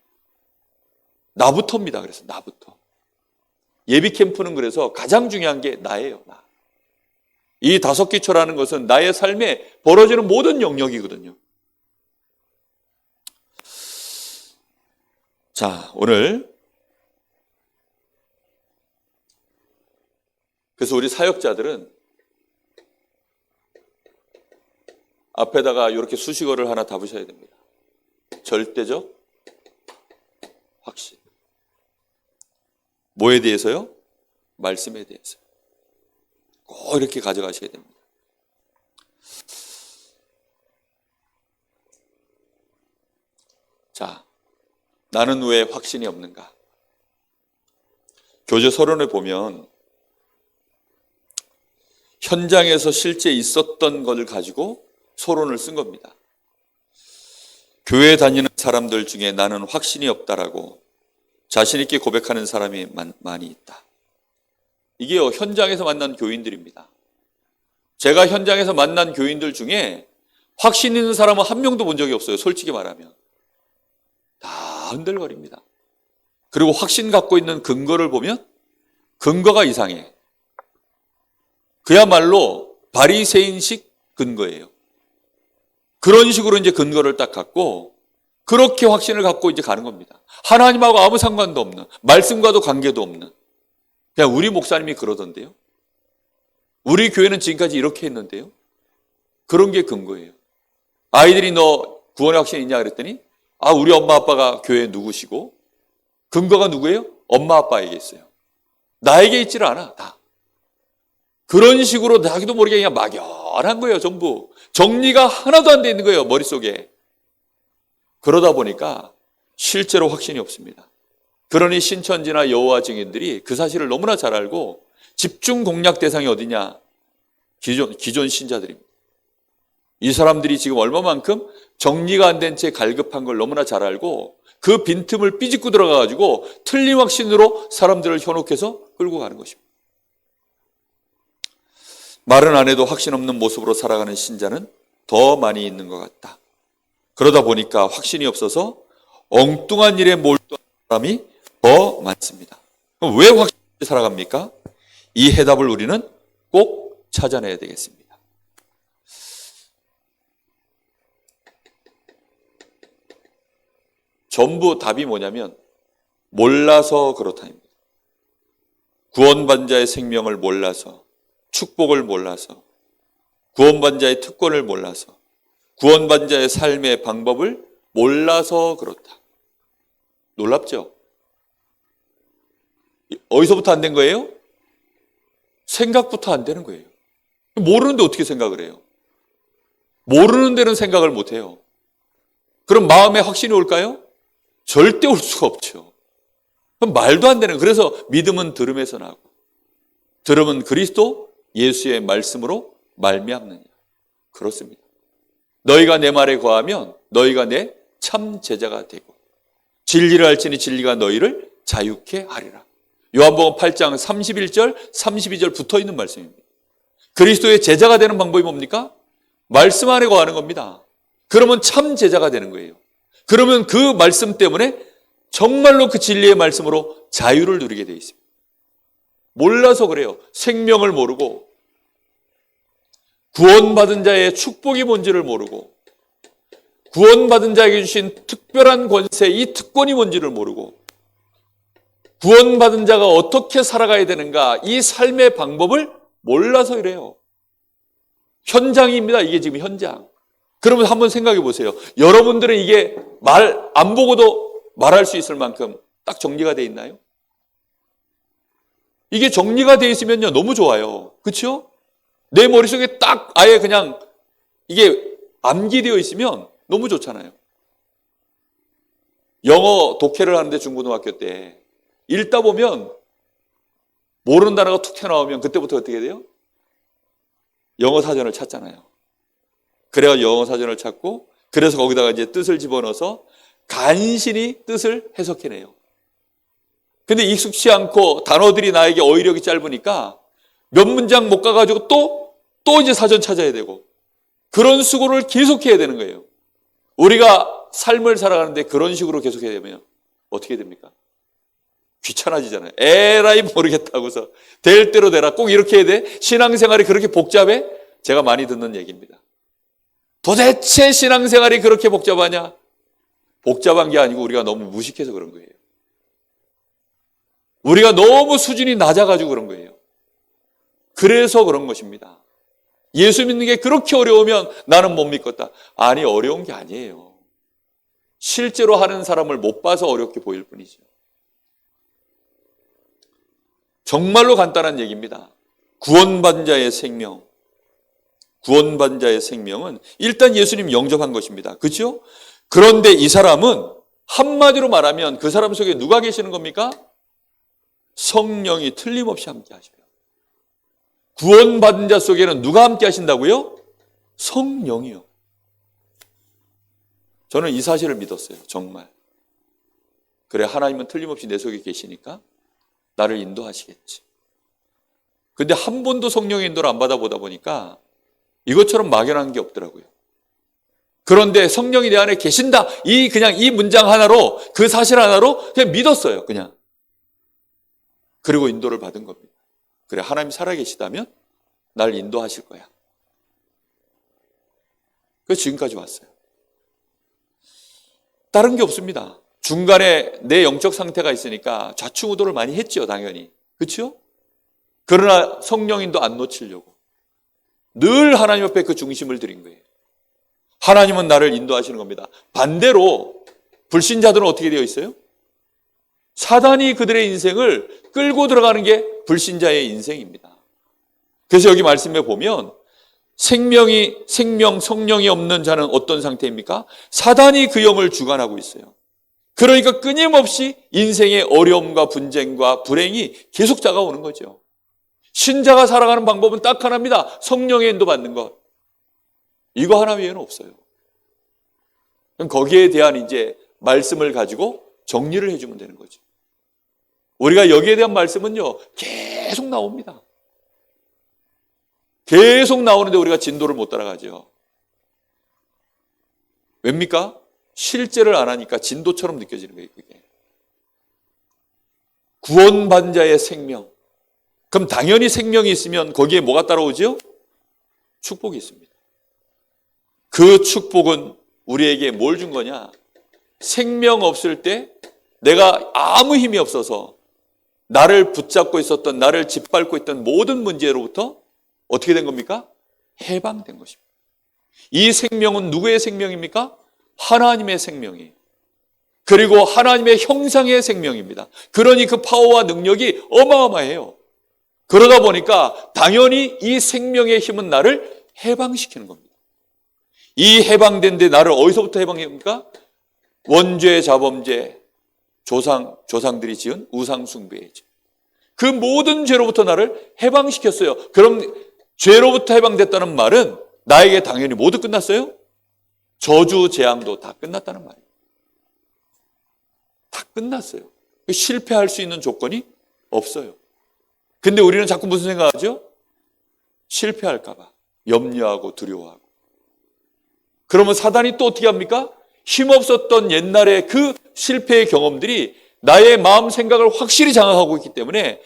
나부터입니다. 그래서 나부터. 예비 캠프는 그래서 가장 중요한 게 나예요. 나. 이 5기초라는 것은 나의 삶에 벌어지는 모든 영역이거든요. 자, 오늘 그래서 우리 사역자들은 앞에다가 이렇게 수식어를 하나 담으셔야 됩니다. 절대적 확신. 뭐에 대해서요? 말씀에 대해서. 꼭 이렇게 가져가셔야 됩니다. 자, 나는 왜 확신이 없는가? 교제 서론을 보면 현장에서 실제 있었던 것을 가지고 서론을 쓴 겁니다. 교회 다니는 사람들 중에 나는 확신이 없다라고 자신 있게 고백하는 사람이 많이 있다. 이게요, 현장에서 만난 교인들입니다. 제가 현장에서 만난 교인들 중에 확신 있는 사람은 한 명도 본 적이 없어요. 솔직히 말하면. 다 흔들거립니다. 그리고 확신 갖고 있는 근거를 보면 근거가 이상해. 그야말로 바리새인식 근거예요. 그런 식으로 이제 근거를 딱 갖고 그렇게 확신을 갖고 이제 가는 겁니다. 하나님하고 아무 상관도 없는, 말씀과도 관계도 없는. 그냥 우리 목사님이 그러던데요. 우리 교회는 지금까지 이렇게 했는데요. 그런 게 근거예요. 아이들이 너 구원의 확신이 있냐 그랬더니 우리 엄마 아빠가 교회 누구시고 근거가 누구예요? 엄마 아빠에게 있어요. 나에게 있지를 않아. 다. 그런 식으로 자기도 모르게 그냥 막연한 거예요. 전부. 정리가 하나도 안 돼 있는 거예요. 머릿속에. 그러다 보니까 실제로 확신이 없습니다. 그러니 신천지나 여호와 증인들이 그 사실을 너무나 잘 알고 집중 공략 대상이 어디냐? 기존 신자들입니다. 이 사람들이 지금 얼마만큼 정리가 안 된 채 갈급한 걸 너무나 잘 알고 그 빈틈을 삐집고 들어가가지고 틀린 확신으로 사람들을 현혹해서 끌고 가는 것입니다. 말은 안 해도 확신 없는 모습으로 살아가는 신자는 더 많이 있는 것 같다. 그러다 보니까 확신이 없어서 엉뚱한 일에 몰두한 사람이 더 많습니다. 그럼 왜 확신 없이 살아갑니까? 이 해답을 우리는 꼭 찾아내야 되겠습니다. 전부 답이 뭐냐면 몰라서 그렇다입니다. 구원받은 자의 생명을 몰라서, 축복을 몰라서, 구원받은 자의 특권을 몰라서, 구원받은 자의 삶의 방법을 몰라서 그렇다. 놀랍죠? 어디서부터 안 된 거예요? 생각부터 안 되는 거예요. 모르는데 어떻게 생각을 해요? 모르는 데는 생각을 못 해요. 그럼 마음에 확신이 올까요? 절대 올 수가 없죠. 그럼 말도 안 되는. 그래서 믿음은 들음에서 나고 들음은 그리스도 예수의 말씀으로 말미암느냐. 그렇습니다. 너희가 내 말에 거하면 너희가 내 참 제자가 되고 진리를 알지니 진리가 너희를 자유케 하리라. 요한복음 8장 31절 32절 붙어있는 말씀입니다. 그리스도의 제자가 되는 방법이 뭡니까? 말씀 안에 거하는 겁니다. 그러면 참 제자가 되는 거예요. 그러면 그 말씀 때문에 정말로 그 진리의 말씀으로 자유를 누리게 되어 있습니다. 몰라서 그래요. 생명을 모르고 구원받은 자의 축복이 뭔지를 모르고 구원받은 자에게 주신 특별한 권세, 이 특권이 뭔지를 모르고 구원받은 자가 어떻게 살아가야 되는가, 이 삶의 방법을 몰라서 이래요. 현장입니다. 이게 지금 현장. 그러면 한번 생각해 보세요. 여러분들은 이게 말 안 보고도 말할 수 있을 만큼 딱 정리가 돼 있나요? 이게 정리가 돼 있으면요 너무 좋아요. 그렇죠? 내 머릿속에 딱 아예 그냥 이게 암기되어 있으면 너무 좋잖아요. 영어 독해를 하는데 중고등학교 때 읽다 보면 모르는 단어가 툭 튀어나오면 그때부터 어떻게 돼요? 영어 사전을 찾잖아요. 그래야 영어 사전을 찾고 그래서 거기다가 이제 뜻을 집어넣어서 간신히 뜻을 해석해내요. 근데 익숙치 않고 단어들이 나에게 어휘력이 짧으니까 몇 문장 못 가가지고 또 이제 사전 찾아야 되고 그런 수고를 계속해야 되는 거예요. 우리가 삶을 살아가는데 그런 식으로 계속해야 되면 어떻게 됩니까? 귀찮아지잖아요. 에라이 모르겠다고서 될 대로 되라. 꼭 이렇게 해야 돼? 신앙생활이 그렇게 복잡해? 제가 많이 듣는 얘기입니다. 도대체 신앙생활이 그렇게 복잡하냐? 복잡한 게 아니고 우리가 너무 무식해서 그런 거예요. 우리가 너무 수준이 낮아가지고 그런 거예요. 그래서 그런 것입니다. 예수 믿는 게 그렇게 어려우면 나는 못 믿겠다. 아니, 어려운 게 아니에요. 실제로 하는 사람을 못 봐서 어렵게 보일 뿐이죠. 정말로 간단한 얘기입니다. 구원받은 자의 생명. 구원받은 자의 생명은 일단 예수님 영접한 것입니다. 그렇죠? 그런데 이 사람은 한마디로 말하면 그 사람 속에 누가 계시는 겁니까? 성령이 틀림없이 함께 하셔요. 구원받은 자 속에는 누가 함께 하신다고요? 성령이요. 저는 이 사실을 믿었어요. 정말. 그래, 하나님은 틀림없이 내 속에 계시니까 나를 인도하시겠지. 근데 한 번도 성령의 인도를 안 받아보다 보니까 이것처럼 막연한 게 없더라고요. 그런데 성령이 내 안에 계신다. 그냥 이 문장 하나로, 그 사실 하나로 그냥 믿었어요. 그냥. 그리고 인도를 받은 겁니다. 그래, 하나님 살아계시다면 날 인도하실 거야. 그래서 지금까지 왔어요. 다른 게 없습니다. 중간에 내 영적 상태가 있으니까 좌충우돌을 많이 했죠, 당연히. 그렇죠? 그러나 성령인도 안 놓치려고 늘 하나님 옆에 그 중심을 드린 거예요. 하나님은 나를 인도하시는 겁니다. 반대로 불신자들은 어떻게 되어 있어요? 사단이 그들의 인생을 끌고 들어가는 게 불신자의 인생입니다. 그래서 여기 말씀에 보면 성령이 없는 자는 어떤 상태입니까? 사단이 그 영을 주관하고 있어요. 그러니까 끊임없이 인생의 어려움과 분쟁과 불행이 계속 다가오는 거죠. 신자가 살아가는 방법은 딱 하나입니다. 성령의 인도받는 것. 이거 하나 외에는 없어요. 그럼 거기에 대한 이제 말씀을 가지고 정리를 해주면 되는 거죠. 우리가 여기에 대한 말씀은요, 계속 나옵니다. 계속 나오는데 우리가 진도를 못 따라가죠. 왜입니까? 실제를 안 하니까 진도처럼 느껴지는 거예요, 그게. 구원받은 자의 생명. 그럼 당연히 생명이 있으면 거기에 뭐가 따라오죠? 축복이 있습니다. 그 축복은 우리에게 뭘 준 거냐? 생명 없을 때 내가 아무 힘이 없어서 나를 붙잡고 있었던, 나를 짓밟고 있던 모든 문제로부터 어떻게 된 겁니까? 해방된 것입니다. 이 생명은 누구의 생명입니까? 하나님의 생명이에요. 그리고 하나님의 형상의 생명입니다. 그러니 그 파워와 능력이 어마어마해요. 그러다 보니까 당연히 이 생명의 힘은 나를 해방시키는 겁니다. 이 해방된 데 나를 어디서부터 해방합니까? 원죄, 자범죄, 조상들이 지은 우상숭배의 죄. 그 모든 죄로부터 나를 해방시켰어요. 그럼 죄로부터 해방됐다는 말은 나에게 당연히 모두 끝났어요? 저주, 재앙도 다 끝났다는 말이에요. 다 끝났어요. 실패할 수 있는 조건이 없어요. 근데 우리는 자꾸 무슨 생각하죠? 실패할까 봐 염려하고 두려워하고. 그러면 사단이 또 어떻게 합니까? 힘없었던 옛날의 그 실패의 경험들이 나의 마음 생각을 확실히 장악하고 있기 때문에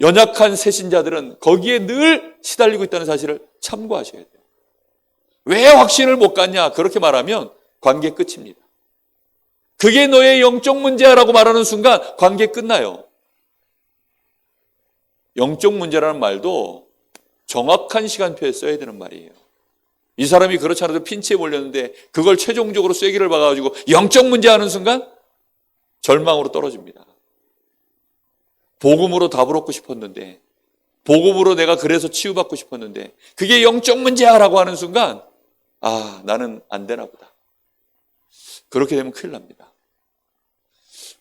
연약한 새신자들은 거기에 늘 시달리고 있다는 사실을 참고하셔야 돼요. 왜 확신을 못 갖냐? 그렇게 말하면 관계 끝입니다. 그게 너의 영적 문제야라고 말하는 순간 관계 끝나요. 영적 문제라는 말도 정확한 시간표에 써야 되는 말이에요. 이 사람이 그렇지 않아도 핀치에 몰렸는데 그걸 최종적으로 쐐기를 박아가지고 영적 문제 하는 순간 절망으로 떨어집니다. 복음으로 답을 얻고 싶었는데, 복음으로 내가 그래서 치유받고 싶었는데 그게 영적 문제야 라고 하는 순간 나는 안 되나 보다. 그렇게 되면 큰일 납니다.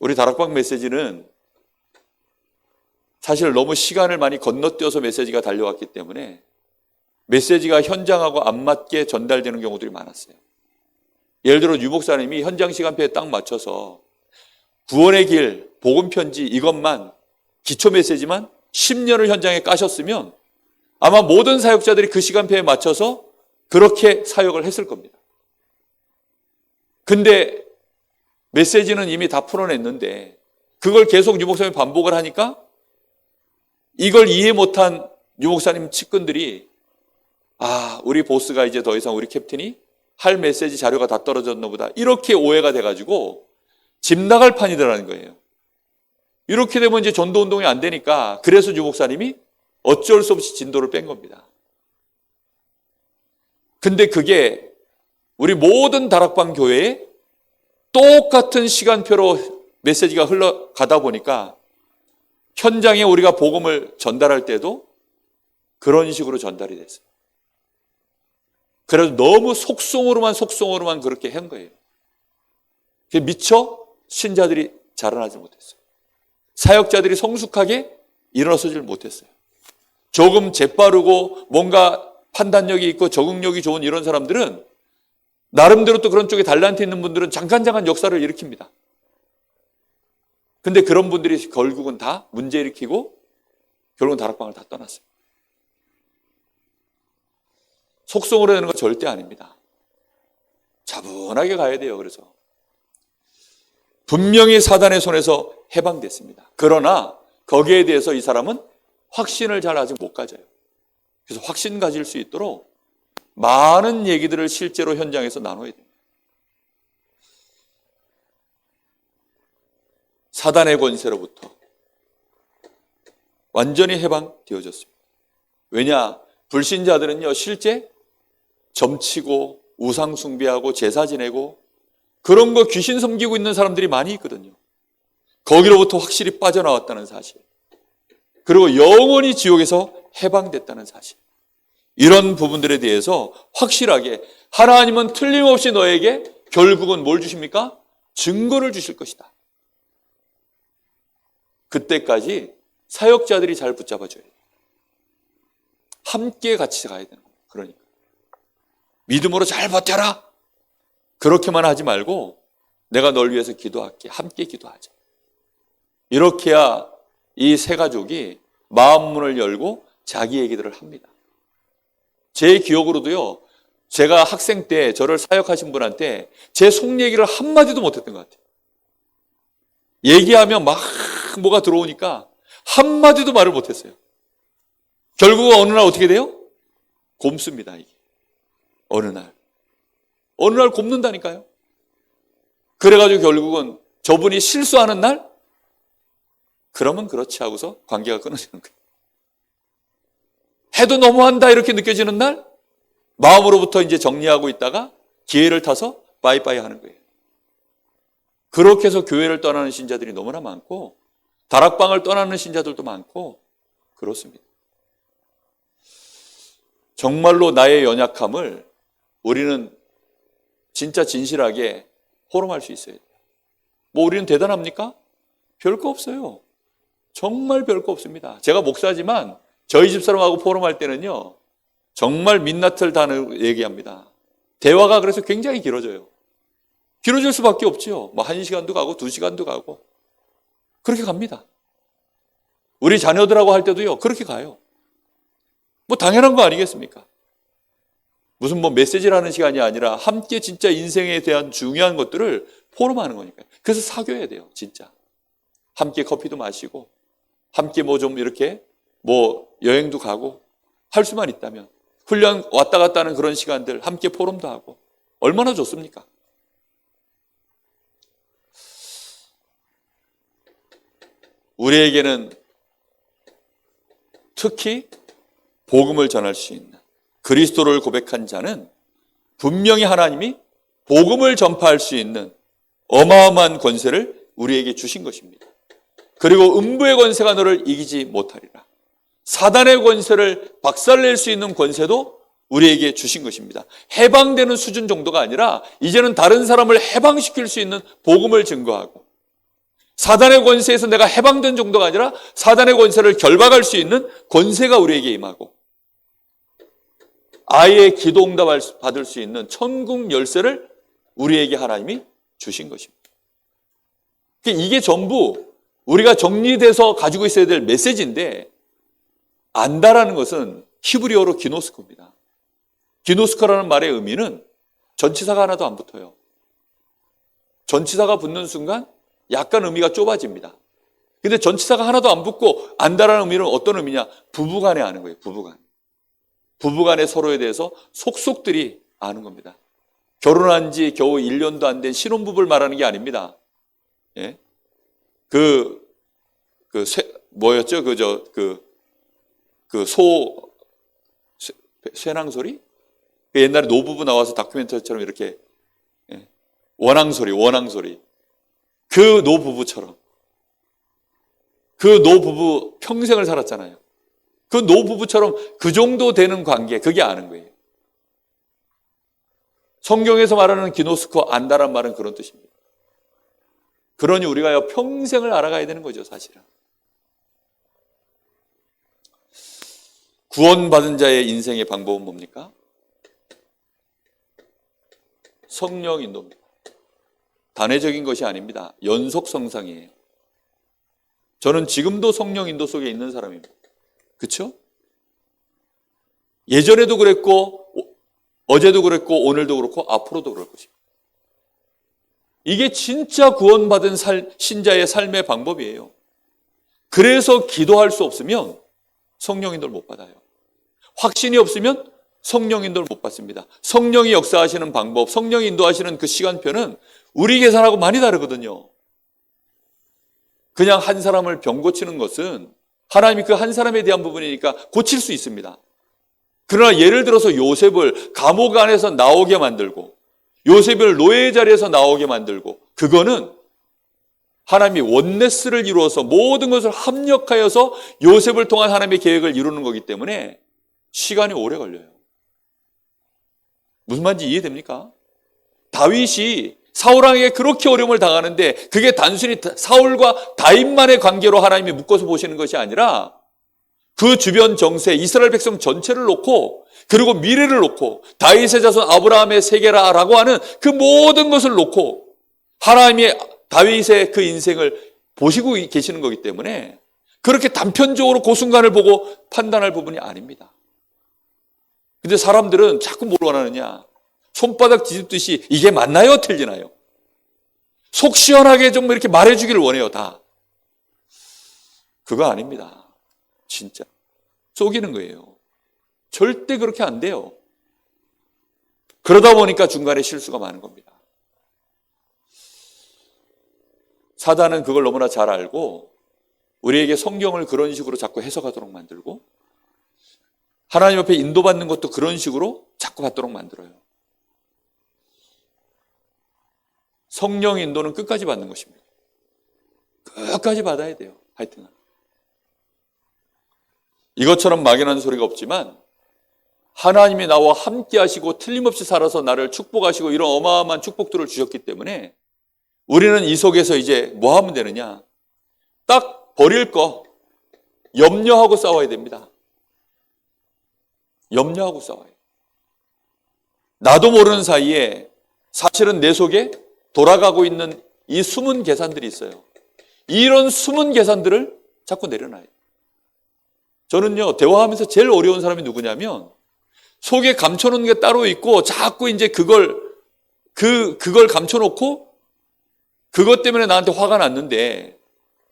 우리 다락방 메시지는 사실 너무 시간을 많이 건너뛰어서 메시지가 달려왔기 때문에 메시지가 현장하고 안 맞게 전달되는 경우들이 많았어요. 예를 들어 유 목사님이 현장 시간표에 딱 맞춰서 구원의 길, 복음 편지 이것만 기초 메시지만 10년을 현장에 까셨으면 아마 모든 사역자들이 그 시간표에 맞춰서 그렇게 사역을 했을 겁니다. 근데 메시지는 이미 다 풀어냈는데 그걸 계속 유 목사님이 반복을 하니까 이걸 이해 못한 유 목사님 측근들이 우리 보스가 이제 더 이상 우리 캡틴이 할 메시지 자료가 다 떨어졌나 보다. 이렇게 오해가 돼가지고 집 나갈 판이더라는 거예요. 이렇게 되면 이제 전도운동이 안 되니까 그래서 유 목사님이 어쩔 수 없이 진도를 뺀 겁니다. 근데 그게 우리 모든 다락방 교회에 똑같은 시간표로 메시지가 흘러가다 보니까 현장에 우리가 복음을 전달할 때도 그런 식으로 전달이 됐어요. 그래서 너무 속성으로만 그렇게 한 거예요. 미처 신자들이 자라나지 못했어요. 사역자들이 성숙하게 일어서질 못했어요. 조금 재빠르고 뭔가 판단력이 있고 적응력이 좋은 이런 사람들은 나름대로 또 그런 쪽에 달란트 있는 분들은 잠깐 역사를 일으킵니다. 근데 그런 분들이 결국은 다 문제 일으키고 결국은 다락방을 다 떠났어요. 속성으로 되는 건 절대 아닙니다. 차분하게 가야 돼요. 그래서 분명히 사단의 손에서 해방됐습니다. 그러나 거기에 대해서 이 사람은 확신을 잘 아직 못 가져요. 그래서 확신 가질 수 있도록 많은 얘기들을 실제로 현장에서 나눠야 됩니다. 사단의 권세로부터 완전히 해방되어졌습니다. 왜냐? 불신자들은요, 실제 점치고 우상 숭배하고 제사 지내고 그런 거 귀신 섬기고 있는 사람들이 많이 있거든요. 거기로부터 확실히 빠져나왔다는 사실. 그리고 영원히 지옥에서 해방됐다는 사실. 이런 부분들에 대해서 확실하게 하나님은 틀림없이 너에게 결국은 뭘 주십니까? 증거를 주실 것이다. 그때까지 사역자들이 잘 붙잡아줘야 돼요. 함께 같이 가야 되는 거예요. 그러니까 믿음으로 잘 버텨라. 그렇게만 하지 말고 내가 널 위해서 기도할게. 함께 기도하자. 이렇게 해야 이 세 가족이 마음문을 열고 자기 얘기들을 합니다. 제 기억으로도요, 제가 학생 때 저를 사역하신 분한테 제 속 얘기를 한마디도 못했던 것 같아요. 얘기하면 막 뭐가 들어오니까 한마디도 말을 못했어요. 결국 어느 날 어떻게 돼요? 곪습니다, 이게. 어느 날 곪는다니까요. 그래가지고 결국은 저분이 실수하는 날? 그러면 그렇지 하고서 관계가 끊어지는 거예요. 해도 너무한다 이렇게 느껴지는 날? 마음으로부터 이제 정리하고 있다가 기회를 타서 빠이빠이 하는 거예요. 그렇게 해서 교회를 떠나는 신자들이 너무나 많고 다락방을 떠나는 신자들도 많고 그렇습니다. 정말로 나의 연약함을 우리는 진짜 진실하게 포럼할 수 있어야 돼요. 뭐 우리는 대단합니까? 별거 없어요. 정말 별거 없습니다. 제가 목사지만 저희 집사람하고 포럼할 때는요, 정말 민낯을 다 얘기합니다. 대화가 그래서 굉장히 길어져요. 길어질 수밖에 없죠. 뭐 1시간도 가고 2시간도 가고 그렇게 갑니다. 우리 자녀들하고 할 때도요, 그렇게 가요. 뭐 당연한 거 아니겠습니까? 무슨 뭐 메시지라는 시간이 아니라 함께 진짜 인생에 대한 중요한 것들을 포럼하는 거니까요. 그래서 사귀어야 돼요, 진짜. 함께 커피도 마시고, 함께 뭐 좀 이렇게 뭐 여행도 가고, 할 수만 있다면. 훈련 왔다 갔다 하는 그런 시간들, 함께 포럼도 하고. 얼마나 좋습니까? 우리에게는 특히 복음을 전할 수 있는 그리스도를 고백한 자는 분명히 하나님이 복음을 전파할 수 있는 어마어마한 권세를 우리에게 주신 것입니다. 그리고 음부의 권세가 너를 이기지 못하리라. 사단의 권세를 박살낼 수 있는 권세도 우리에게 주신 것입니다. 해방되는 수준 정도가 아니라 이제는 다른 사람을 해방시킬 수 있는 복음을 증거하고, 사단의 권세에서 내가 해방된 정도가 아니라 사단의 권세를 결박할 수 있는 권세가 우리에게 임하고, 아예 기도 응답을 받을 수 있는 천국 열쇠를 우리에게 하나님이 주신 것입니다. 이게 전부 우리가 정리돼서 가지고 있어야 될 메시지인데, 안다라는 것은 히브리어로 기노스코입니다. 기노스코라는 말의 의미는 전치사가 하나도 안 붙어요. 전치사가 붙는 순간 약간 의미가 좁아집니다. 근데 전치사가 하나도 안 붙고 안다라는 의미는 어떤 의미냐? 부부간에 아는 거예요. 부부간에 서로에 대해서 속속들이 아는 겁니다. 결혼한 지 겨우 1년도 안 된 신혼부부를 말하는 게 아닙니다. 예? 뭐였죠? 쇠낭소리? 옛날에 노부부 나와서 다큐멘터리처럼 이렇게, 예? 원앙소리. 그 노부부처럼. 그 노부부 평생을 살았잖아요. 그 노부부처럼 그 정도 되는 관계, 그게 아는 거예요. 성경에서 말하는 기노스코, 안다란 말은 그런 뜻입니다. 그러니 우리가 평생을 알아가야 되는 거죠, 사실은. 구원받은 자의 인생의 방법은 뭡니까? 성령 인도입니다. 단회적인 것이 아닙니다. 연속 성상이에요. 저는 지금도 성령 인도 속에 있는 사람입니다. 그렇죠? 예전에도 그랬고, 어제도 그랬고, 오늘도 그렇고, 앞으로도 그럴 것입니다. 이게 진짜 구원받은 신자의 삶의 방법이에요. 그래서 기도할 수 없으면 성령 인도를 못 받아요. 확신이 없으면 성령 인도를 못 받습니다. 성령이 역사하시는 방법, 성령이 인도하시는 그 시간표는 우리 계산하고 많이 다르거든요. 그냥 한 사람을 병 고치는 것은 하나님이 그 한 사람에 대한 부분이니까 고칠 수 있습니다. 그러나 예를 들어서 요셉을 감옥 안에서 나오게 만들고 요셉을 노예의 자리에서 나오게 만들고 그거는 하나님이 원네스를 이루어서 모든 것을 합력하여서 요셉을 통한 하나님의 계획을 이루는 거기 때문에 시간이 오래 걸려요. 무슨 말인지 이해됩니까? 다윗이 사울왕에게 그렇게 어려움을 당하는데 그게 단순히 사울과 다윗만의 관계로 하나님이 묶어서 보시는 것이 아니라 그 주변 정세, 이스라엘 백성 전체를 놓고 그리고 미래를 놓고 다윗의 자손 아브라함의 세계라라고 하는 그 모든 것을 놓고 하나님이 다윗의 그 인생을 보시고 계시는 거기 때문에 그렇게 단편적으로 그 순간을 보고 판단할 부분이 아닙니다. 근데 사람들은 자꾸 뭘 원하느냐? 손바닥 뒤집듯이 이게 맞나요? 틀리나요? 속 시원하게 좀 이렇게 말해주기를 원해요, 다. 그거 아닙니다. 진짜. 속이는 거예요. 절대 그렇게 안 돼요. 그러다 보니까 중간에 실수가 많은 겁니다. 사단은 그걸 너무나 잘 알고 우리에게 성경을 그런 식으로 자꾸 해석하도록 만들고 하나님 앞에 인도받는 것도 그런 식으로 자꾸 받도록 만들어요. 성령 인도는 끝까지 받는 것입니다. 끝까지 받아야 돼요. 하여튼 이것처럼 막연한 소리가 없지만 하나님이 나와 함께 하시고 틀림없이 살아서 나를 축복하시고 이런 어마어마한 축복들을 주셨기 때문에 우리는 이 속에서 이제 뭐 하면 되느냐? 딱 버릴 거 염려하고 싸워야 됩니다. 염려하고 싸워요. 나도 모르는 사이에 사실은 내 속에 돌아가고 있는 이 숨은 계산들이 있어요. 이런 숨은 계산들을 자꾸 내려놔요. 저는요, 대화하면서 제일 어려운 사람이 누구냐면 속에 감춰놓은 게 따로 있고 자꾸 이제 그걸 감춰놓고 그것 때문에 나한테 화가 났는데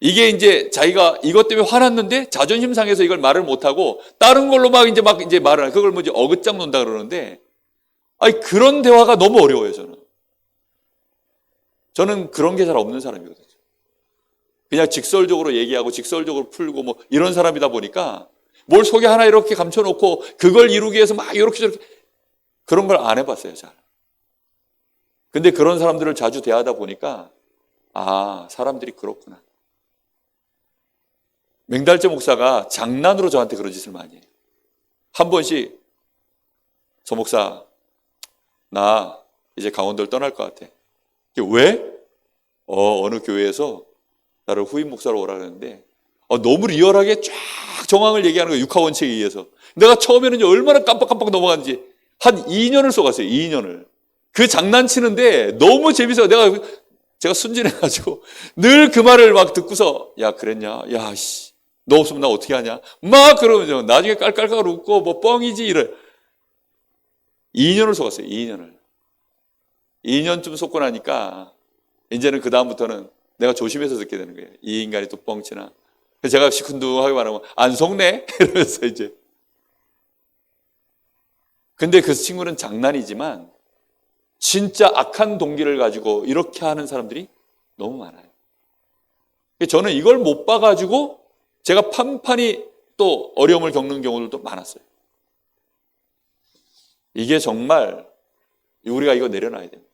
이게 이제 자기가 이것 때문에 화났는데 자존심 상해서 이걸 말을 못하고 다른 걸로 막 이제 말을 하는 그걸 뭐지 어긋장 논다 그러는데 아니 그런 대화가 너무 어려워요. 저는 그런 게 잘 없는 사람이거든요. 그냥 직설적으로 얘기하고 직설적으로 풀고 뭐 이런 사람이다 보니까 뭘 속에 하나 이렇게 감춰놓고 그걸 이루기 위해서 막 이렇게 저렇게 그런 걸 안 해봤어요. 잘. 근데 그런 사람들을 자주 대하다 보니까 아 사람들이 그렇구나. 맹달재 목사가 장난으로 저한테 그런 짓을 많이 해요. 한 번씩 저 목사 나 이제 강원도를 떠날 것 같아. 왜? 어느 교회에서 나를 후임 목사로 오라 그러는데 너무 리얼하게 쫙 정황을 얘기하는 거예요. 육하원칙에 의해서. 내가 처음에는 얼마나 깜빡깜빡 넘어갔는지 한 2년을 써갔어요. 2년을. 그 장난치는데 너무 재밌어요. 제가 순진해가지고 늘 그 말을 막 듣고서 야 그랬냐? 야 씨. 너 없으면 나 어떻게 하냐? 막 그러면서 나중에 깔깔깔 웃고 뭐 뻥이지 이래. 2년을 속았어요. 2년을. 2년쯤 속고 나니까 이제는 그 다음부터는 내가 조심해서 듣게 되는 거예요. 이 인간이 또 뻥치나. 그래서 제가 시큰둥하게 말하면 안 속네? 이러면서 이제. 근데 그 친구는 장난이지만 진짜 악한 동기를 가지고 이렇게 하는 사람들이 너무 많아요. 저는 이걸 못 봐가지고 제가 판판이 또 어려움을 겪는 경우들도 많았어요. 이게 정말 우리가 이거 내려놔야 됩니다.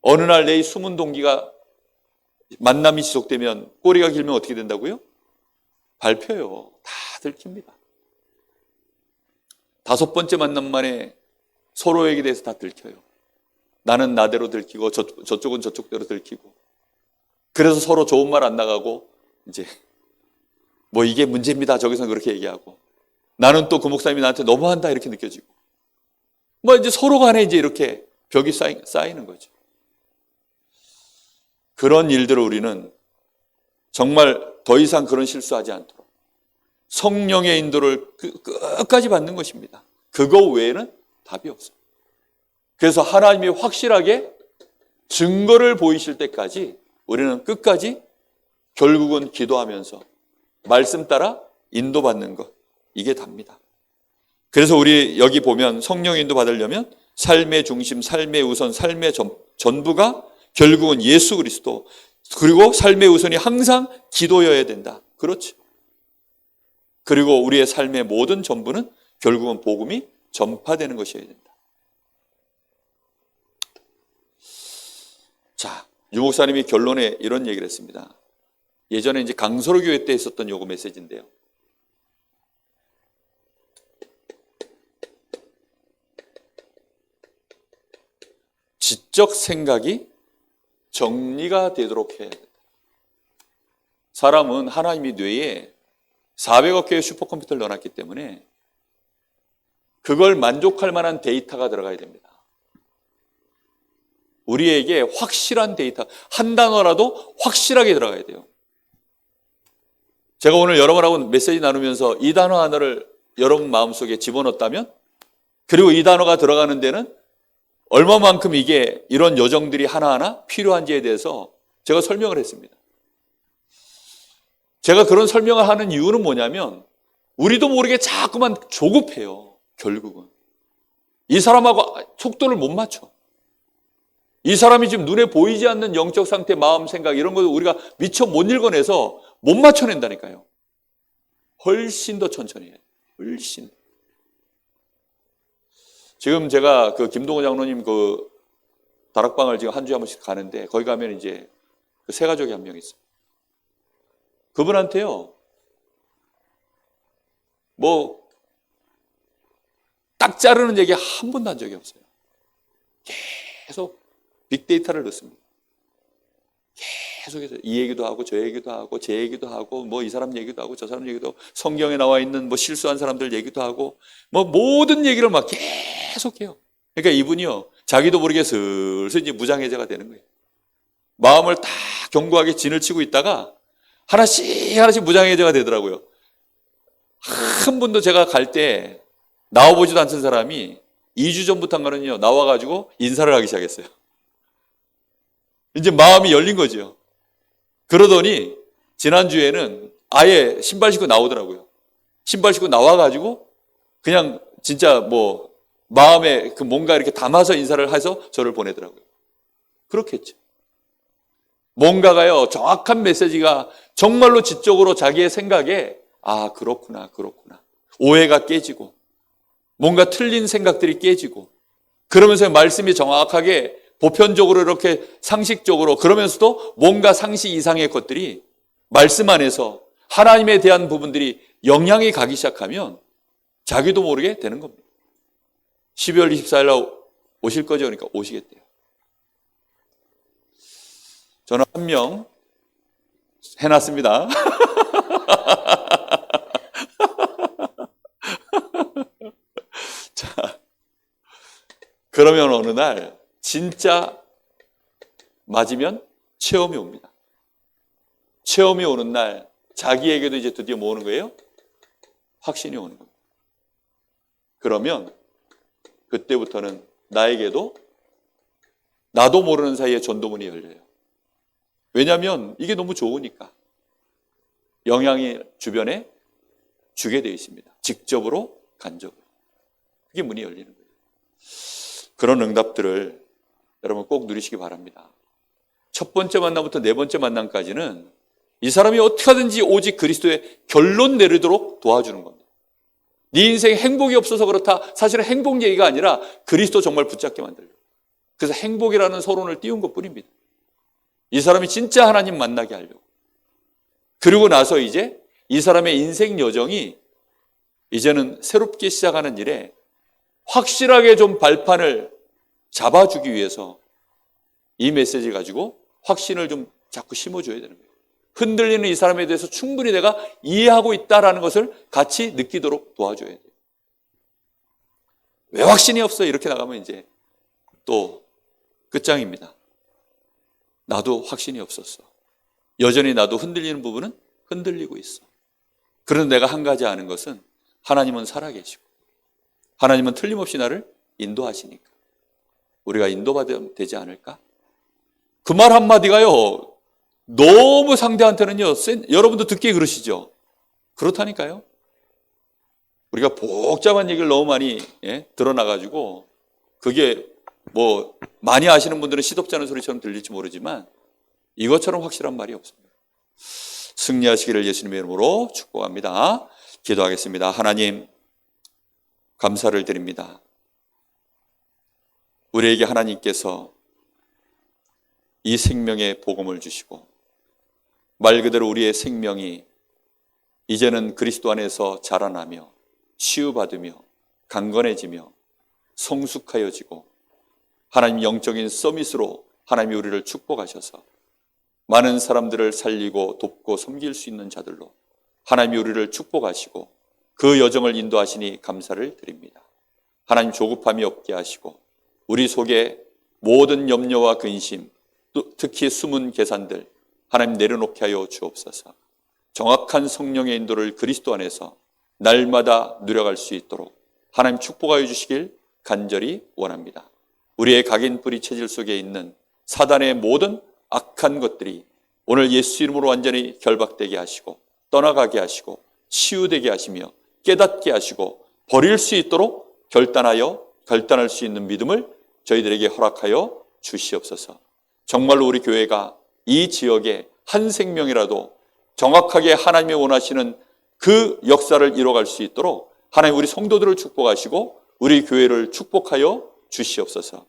어느 날 내 숨은 동기가 만남이 지속되면 꼬리가 길면 어떻게 된다고요? 밟혀요. 다 들킵니다. 5번째 만남 만에 서로에게 대해서 다 들켜요. 나는 나대로 들키고 저쪽은 저쪽대로 들키고 그래서 서로 좋은 말 안 나가고 이제 뭐 이게 문제입니다. 저기서 그렇게 얘기하고 나는 또 그 목사님이 나한테 너무한다 이렇게 느껴지고 뭐 이제 서로 간에 이제 이렇게 벽이 쌓이는 거죠. 그런 일들을 우리는 정말 더 이상 그런 실수하지 않도록 성령의 인도를 끝까지 받는 것입니다. 그거 외에는 답이 없어요. 그래서 하나님이 확실하게 증거를 보이실 때까지 우리는 끝까지 결국은 기도하면서 말씀 따라 인도받는 것 이게 답니다. 그래서 우리 여기 보면 성령 인도 받으려면 삶의 중심, 삶의 우선, 삶의 전부가 결국은 예수 그리스도 그리고 삶의 우선이 항상 기도여야 된다. 그렇죠. 그리고 우리의 삶의 모든 전부는 결국은 복음이 전파되는 것이어야 된다. 자, 유 목사님이 결론에 이런 얘기를 했습니다. 예전에 이제 강서로 교회 때 있었던 요거 메시지인데요. 지적 생각이 정리가 되도록 해야 된다. 사람은 하나님이 뇌에 400억 개의 슈퍼컴퓨터를 넣어놨기 때문에 그걸 만족할 만한 데이터가 들어가야 됩니다. 우리에게 확실한 데이터, 한 단어라도 확실하게 들어가야 돼요. 제가 오늘 여러분하고 메시지 나누면서 이 단어 하나를 여러분 마음속에 집어넣었다면, 그리고 이 단어가 들어가는 데는 얼마만큼 이게 이런 요정들이 하나하나 필요한지에 대해서 제가 설명을 했습니다. 제가 그런 설명을 하는 이유는 뭐냐면 우리도 모르게 자꾸만 조급해요. 결국은 이 사람하고 속도를 못 맞춰. 이 사람이 지금 눈에 보이지 않는 영적 상태, 마음, 생각 이런 것을 우리가 미처 못 읽어내서 못 맞춰낸다니까요. 훨씬 더 천천히 해요. 훨씬. 지금 제가 그 김동호 장로님 그 다락방을 지금 한 주에 한 번씩 가는데 거기 가면 이제 그 세 가족이 한 명 있어요. 그분한테요, 뭐 딱 자르는 얘기 한 번도 한 적이 없어요. 계속 빅데이터를 넣습니다. 계속해서 이 얘기도 하고 저 얘기도 하고 제 얘기도 하고 뭐 이 사람 얘기도 하고 저 사람 얘기도 하고 성경에 나와 있는 뭐 실수한 사람들 얘기도 하고 뭐 모든 얘기를 막 계속해요. 그러니까 이분이요, 자기도 모르게 슬슬 이제 무장해제가 되는 거예요. 마음을 다 견고하게 진을 치고 있다가 하나씩 무장해제가 되더라고요. 한 분도 제가 갈 때 나와보지도 않던 사람이 2주 전부터인가는요 나와가지고 인사를 하기 시작했어요. 이제 마음이 열린 거죠. 그러더니 지난주에는 아예 신발 신고 나오더라고요. 신발 신고 나와가지고 그냥 진짜 뭐 마음에 그 뭔가 이렇게 담아서 인사를 해서 저를 보내더라고요. 그렇겠죠. 뭔가가요, 정확한 메시지가 정말로 지적으로 자기의 생각에 아 그렇구나 오해가 깨지고 뭔가 틀린 생각들이 깨지고 그러면서 말씀이 정확하게 보편적으로 이렇게 상식적으로 그러면서도 뭔가 상식 이상의 것들이 말씀 안에서 하나님에 대한 부분들이 영향이 가기 시작하면 자기도 모르게 되는 겁니다. 12월 24일 날 오실 거죠? 그러니까 오시겠대요. 저는 한 명 해놨습니다. 자, 그러면 어느 날 진짜 맞으면 체험이 옵니다. 체험이 오는 날 자기에게도 이제 드디어 뭐 오는 거예요? 확신이 오는 겁니다. 그러면 그때부터는 나에게도 나도 모르는 사이에 전도문이 열려요. 왜냐하면 이게 너무 좋으니까 영향이 주변에 주게 되어 있습니다. 직접으로 간접으로. 그게 문이 열리는 거예요. 그런 응답들을 여러분 꼭 누리시기 바랍니다. 첫 번째 만남부터 네 번째 만남까지는 이 사람이 어떻게 하든지 오직 그리스도의 결론 내리도록 도와주는 겁니다. 네 인생에 행복이 없어서 그렇다. 사실은 행복 얘기가 아니라 그리스도 정말 붙잡게 만들려고. 그래서 행복이라는 서론을 띄운 것뿐입니다. 이 사람이 진짜 하나님 만나게 하려고. 그리고 나서 이제 이 사람의 인생 여정이 이제는 새롭게 시작하는 일에 확실하게 좀 발판을 잡아주기 위해서 이 메시지 가지고 확신을 좀 자꾸 심어줘야 되는 거예요. 흔들리는 이 사람에 대해서 충분히 내가 이해하고 있다라는 것을 같이 느끼도록 도와줘야 돼요. 왜 확신이 없어? 이렇게 나가면 이제 또 끝장입니다. 나도 확신이 없었어. 여전히 나도 흔들리는 부분은 흔들리고 있어. 그런데 내가 한 가지 아는 것은 하나님은 살아계시고 하나님은 틀림없이 나를 인도하시니까 우리가 인도받으면 되지 않을까? 그 말 한마디가요 너무 상대한테는요 여러분도 듣기에 그러시죠? 그렇다니까요. 우리가 복잡한 얘기를 너무 많이 드러나가지고 그게 뭐 많이 아시는 분들은 시덥지 않은 소리처럼 들릴지 모르지만 이것처럼 확실한 말이 없습니다. 승리하시기를 예수님의 이름으로 축복합니다. 기도하겠습니다. 하나님, 감사를 드립니다. 우리에게 하나님께서 이 생명의 복음을 주시고 말 그대로 우리의 생명이 이제는 그리스도 안에서 자라나며 치유받으며 강건해지며 성숙하여지고 하나님 영적인 서밋으로 하나님이 우리를 축복하셔서 많은 사람들을 살리고 돕고 섬길 수 있는 자들로 하나님이 우리를 축복하시고 그 여정을 인도하시니 감사를 드립니다. 하나님 조급함이 없게 하시고 우리 속에 모든 염려와 근심, 또 특히 숨은 계산들 하나님 내려놓게 하여 주옵소서. 정확한 성령의 인도를 그리스도 안에서 날마다 누려갈 수 있도록 하나님 축복하여 주시길 간절히 원합니다. 우리의 각인 뿌리 체질 속에 있는 사단의 모든 악한 것들이 오늘 예수 이름으로 완전히 결박되게 하시고 떠나가게 하시고 치유되게 하시며 깨닫게 하시고 버릴 수 있도록 결단할 수 있는 믿음을 저희들에게 허락하여 주시옵소서. 정말로 우리 교회가 이 지역에 한 생명이라도 정확하게 하나님이 원하시는 그 역사를 이뤄갈 수 있도록 하나님 우리 성도들을 축복하시고 우리 교회를 축복하여 주시옵소서.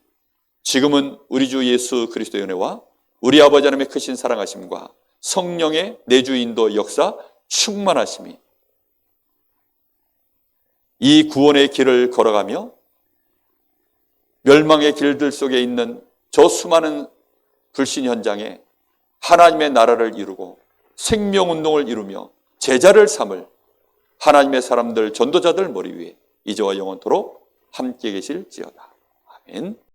지금은 우리 주 예수 그리스도의 은혜와 우리 아버지 하나님의 크신 사랑하심과 성령의 내주 인도 역사 충만하심이 이 구원의 길을 걸어가며 멸망의 길들 속에 있는 저 수많은 불신 현장에 하나님의 나라를 이루고 생명운동을 이루며 제자를 삼을 하나님의 사람들 전도자들 머리 위에 이제와 영원토록 함께 계실지어다. 아멘.